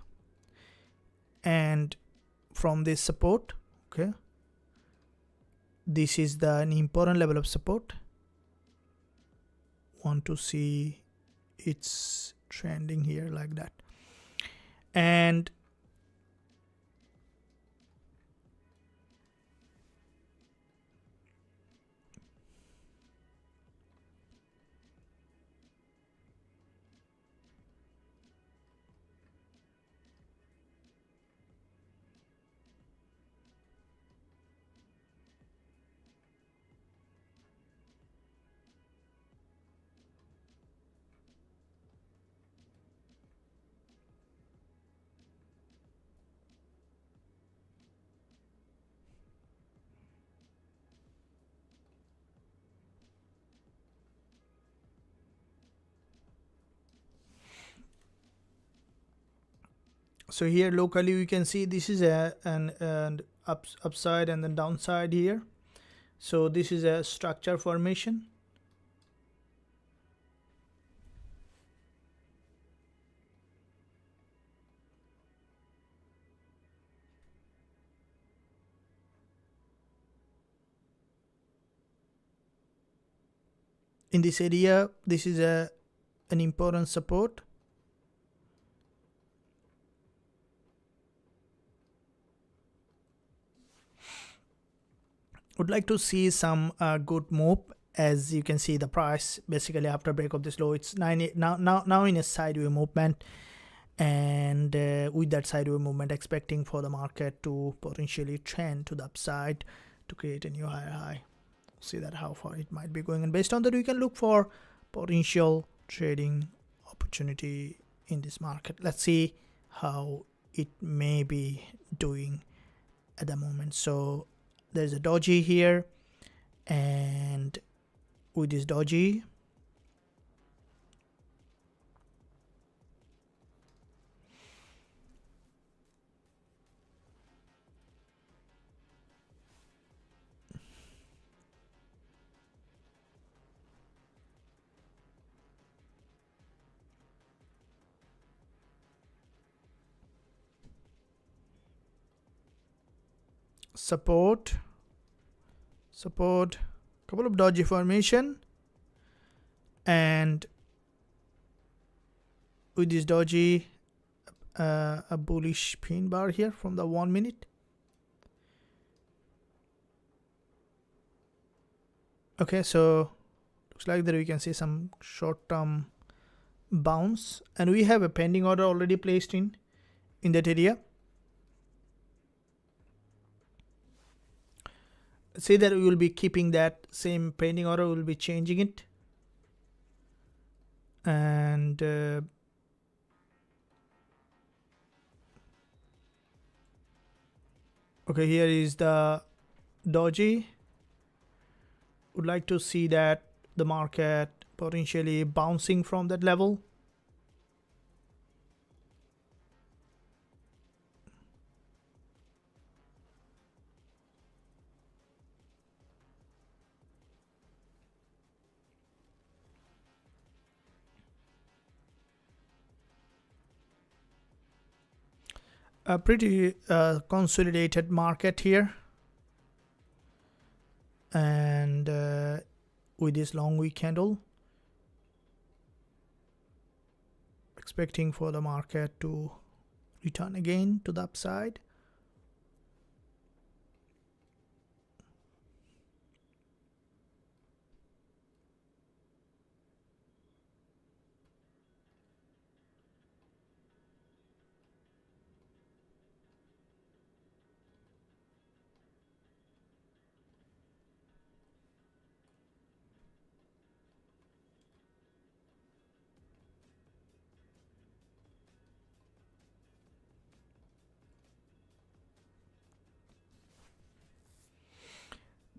and from this support, okay, this is an important level of support. Want to see it's trending here like that. And so here locally we can see this is an upside and then downside here. So this is a structure formation. In this area, this is an important support. Would like to see some good move, as you can see, the price basically after break of this low, it's 90 now in a sideways movement, and with that sideways movement, expecting for the market to potentially trend to the upside to create a new higher high. See that how far it might be going, and based on that we can look for potential trading opportunity in this market. Let's see how it may be doing at the moment. So there's a doji here, and with this doji, support, couple of doji formation, and with this doji, a bullish pin bar here from the 1 minute. Okay, so looks like that we can see some short-term bounce, and we have a pending order already placed in that area. See that we will be keeping that same pending order, we will be changing it, and okay, here is the doji. Would like to see that the market potentially bouncing from that level. A pretty consolidated market here, and with this long week candle, expecting for the market to return again to the upside.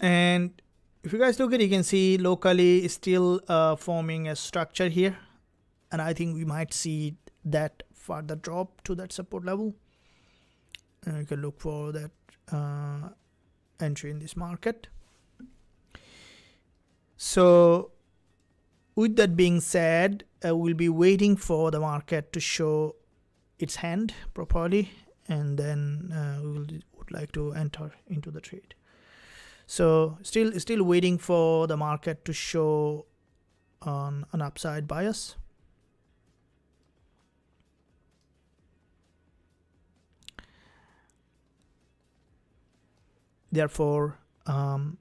And if you guys look at it, you can see locally still forming a structure here, and I think we might see that further drop to that support level, and you can look for that entry in this market. So with that being said, we'll be waiting for the market to show its hand properly, and then we would like to enter into the trade. So still waiting for the market to show an upside bias. Therefore, would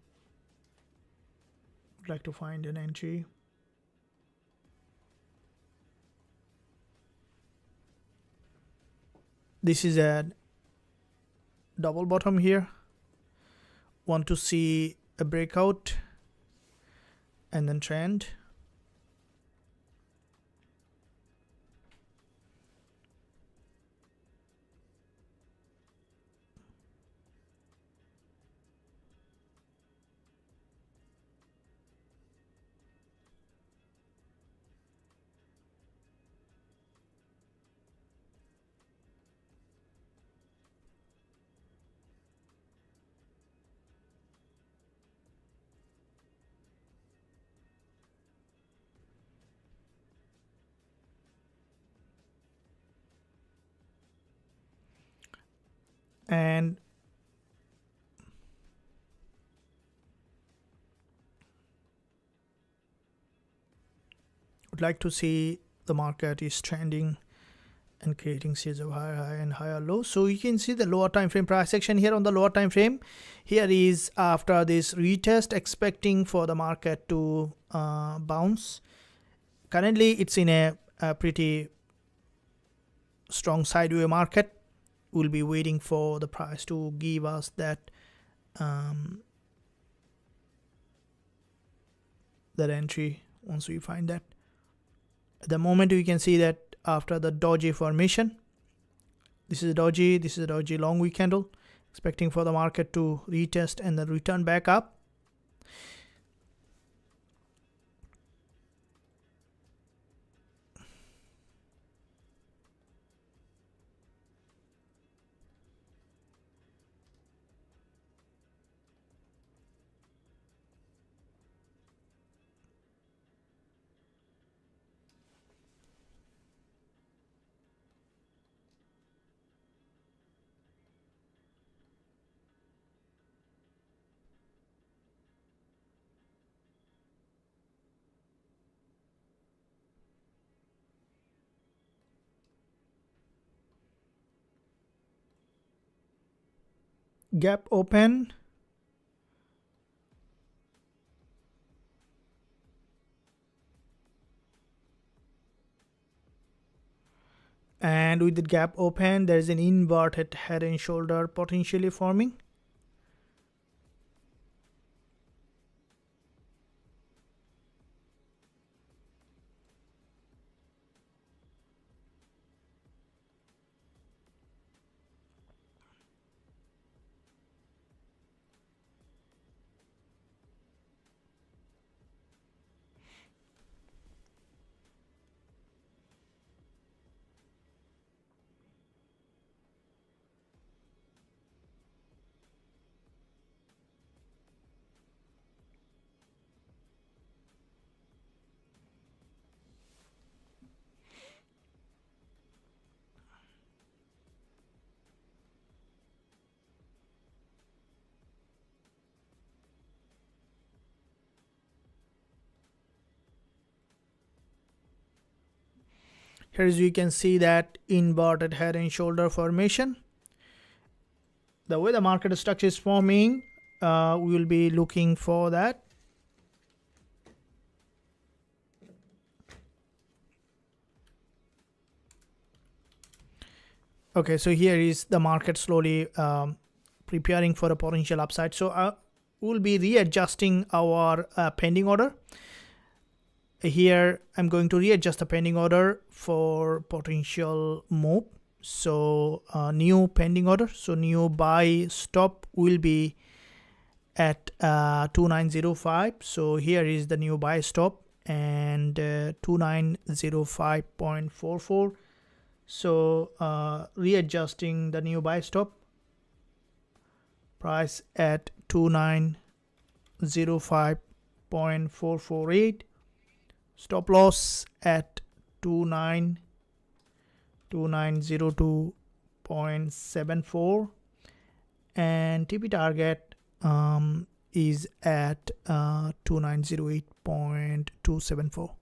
like to find an entry. This is a double bottom here. Want to see a breakout and then trend. And would like to see the market is trending and creating series of higher high and higher low. So you can see the lower time frame price action here on the lower time frame. Here is after this retest, expecting for the market to bounce. Currently it's in a pretty strong sideways market. We'll be waiting for the price to give us that that entry once we find that. At the moment we can see that after the doji formation, this is a doji long week candle, expecting for the market to retest and then return back up. Gap open, and with the gap open there is an inverted head and shoulder potentially forming. Here as you can see that inverted head and shoulder formation. The way the market structure is forming, we will be looking for that. Okay, so here is the market slowly preparing for a potential upside. So we'll be readjusting our pending order. Here I'm going to readjust the pending order for potential move. So new pending order, so new buy stop will be at 2905. So here is the new buy stop, and 2905.44. so readjusting the new buy stop price at 2905.448, stop loss at 2902.74, and TP target is at 2908.274.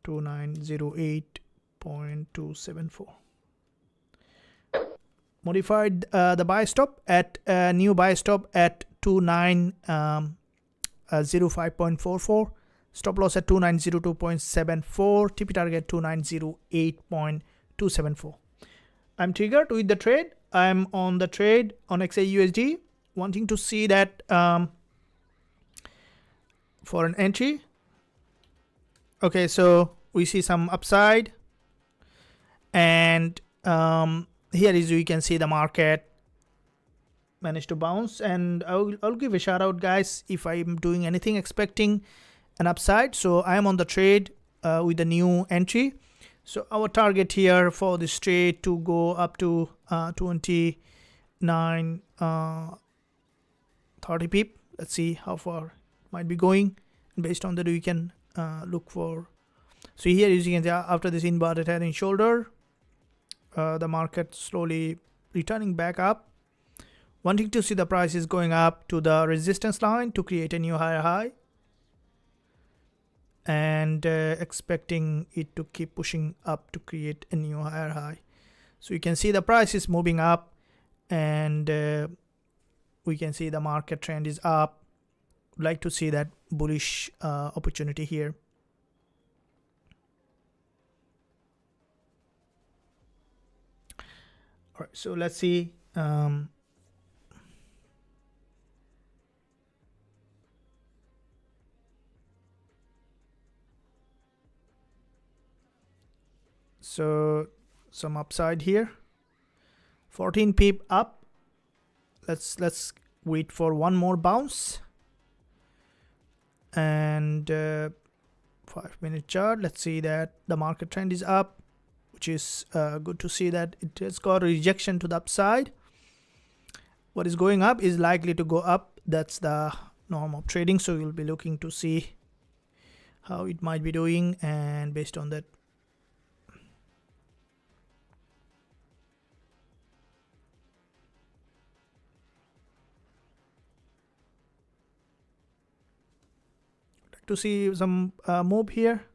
2908.274. Modified the buy stop at new buy stop at 2905.44, stop loss at 2902.74, TP target 2908.274. I'm triggered with the trade. I'm on the trade on XAUSD, wanting to see that for an entry. Okay, so we see some upside, and here is you can see the market managed to bounce, and I'll give a shout out, guys, if I'm doing anything expecting an upside. So I am on the trade with the new entry. So our target here for this trade to go up to 29 30 pip. Let's see how far it might be going, and based on that we can look for. So here as you can see, after this inverted head and shoulder, the market slowly returning back up, wanting to see the prices going up to the resistance line to create a new higher high. and expecting it to keep pushing up to create a new higher high. So you can see the price is moving up, and we can see the market trend is up. Like to see that bullish opportunity here. All right, so let's see. So some upside here, 14 pip up. Let's wait for one more bounce, and 5-minute chart. Let's see that the market trend is up, which is good to see that it has got a rejection to the upside. What is going up is likely to go up. That's the norm of trading, so you'll be looking to see how it might be doing, and based on that, like to see some move here.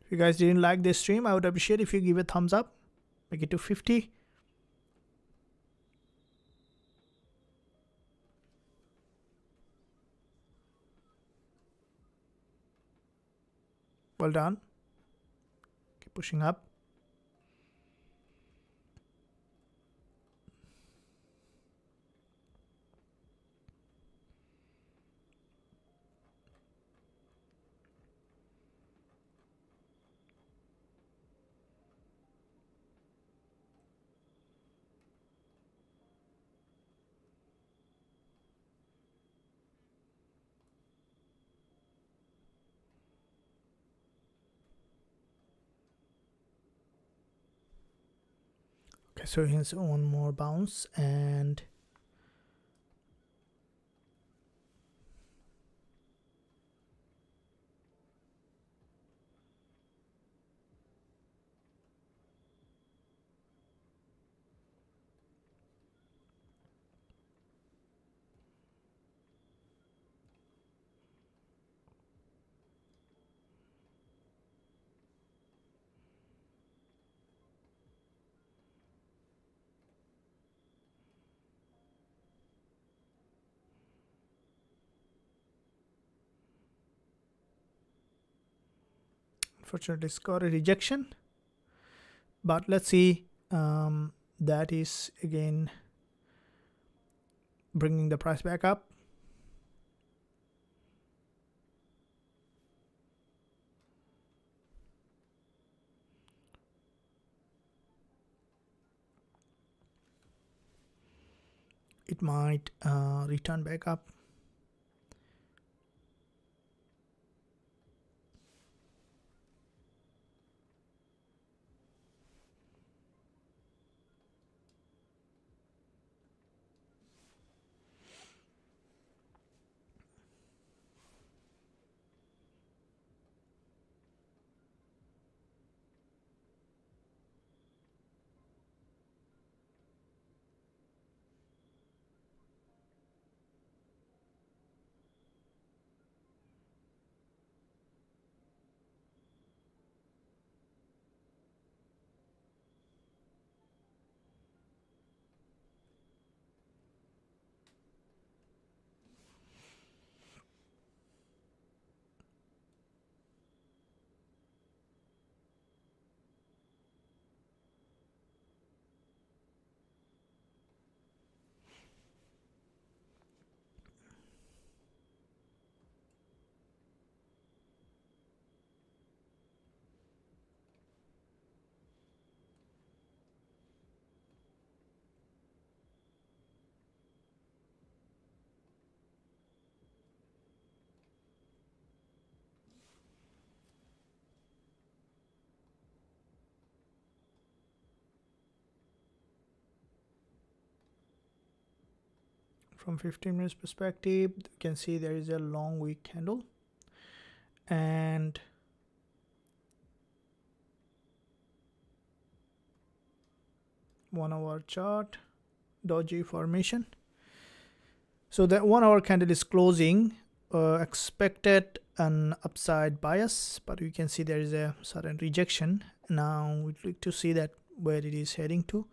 If you guys didn't like this stream, I would appreciate if you give a thumbs up, make it to 50. Well done. Keep pushing up. Okay, so here's one more bounce, and unfortunately it's got a rejection. But let's see, that is again bringing the price back up. It might return back up. From 15 minutes perspective, you can see there is a long wick candle, and one-hour chart, doji formation. So the 1 hour candle is closing, expected an upside bias, but you can see there is a sudden rejection. Now we'd like to see that where it is heading to.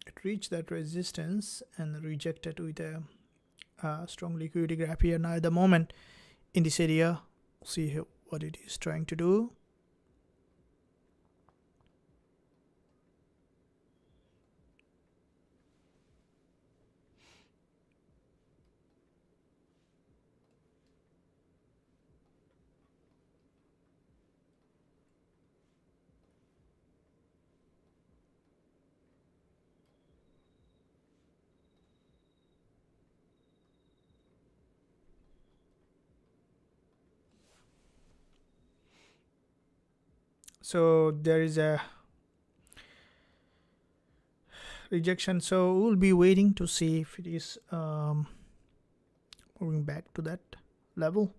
It reached that resistance and rejected with a strong liquidity gap here. Now at the moment in this area, see here what it is trying to do. So there is a rejection, so we'll be waiting to see if it is moving back to that level.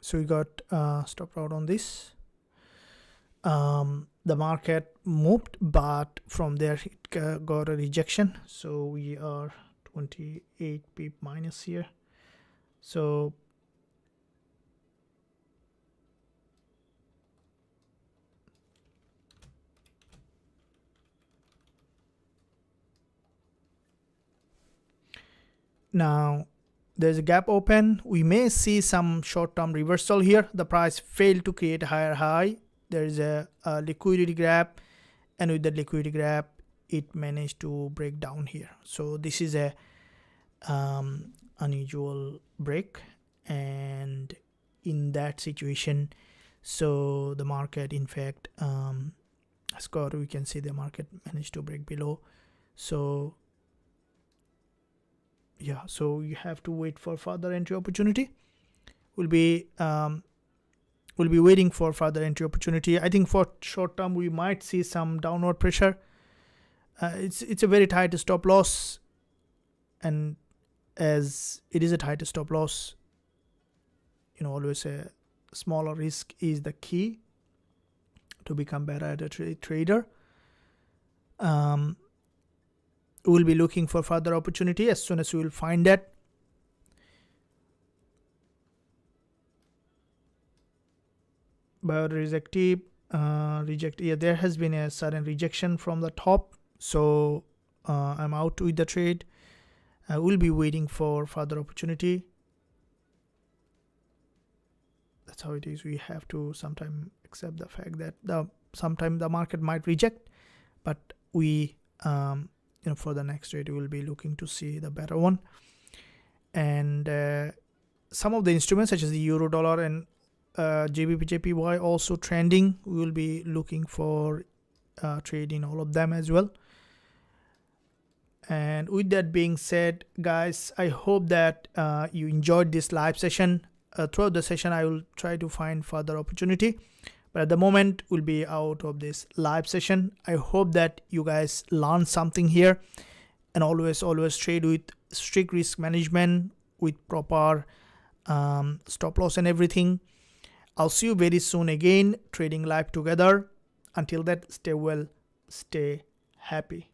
So we got stop out on this. The market moved, but from there it got a rejection. So we are 28 pip minus here. So now there's a gap open. We may see some short-term reversal here. The price failed to create a higher high. There is a liquidity gap, and with the liquidity gap it managed to break down here. So this is a unusual break, and in that situation, so the market in fact score, we can see the market managed to break below. So yeah, so you have to wait for further entry opportunity. We'll be waiting for further entry opportunity. I think for short term we might see some downward pressure. It's a very tight stop loss, and as it is a tight stop loss, you know, always a smaller risk is the key to become better at a trader. We'll be looking for further opportunity. As soon as we will find that, but reject, yeah, there has been a sudden rejection from the top, so I'm out with the trade. I will be waiting for further opportunity. That's how it is. We have to sometimes accept the fact that sometimes the market might reject, but we you know, for the next trade we will be looking to see the better one. And some of the instruments such as the euro dollar and Gbpusd also trending. We will be looking for trade in all of them as well. And with that being said, guys, I hope that you enjoyed this live session. Throughout the session I will try to find further opportunity, but at the moment we'll be out of this live session. I hope that you guys learn something here, and always trade with strict risk management, with proper stop loss and everything. I'll see you very soon again, trading live together. Until that, stay well, stay happy.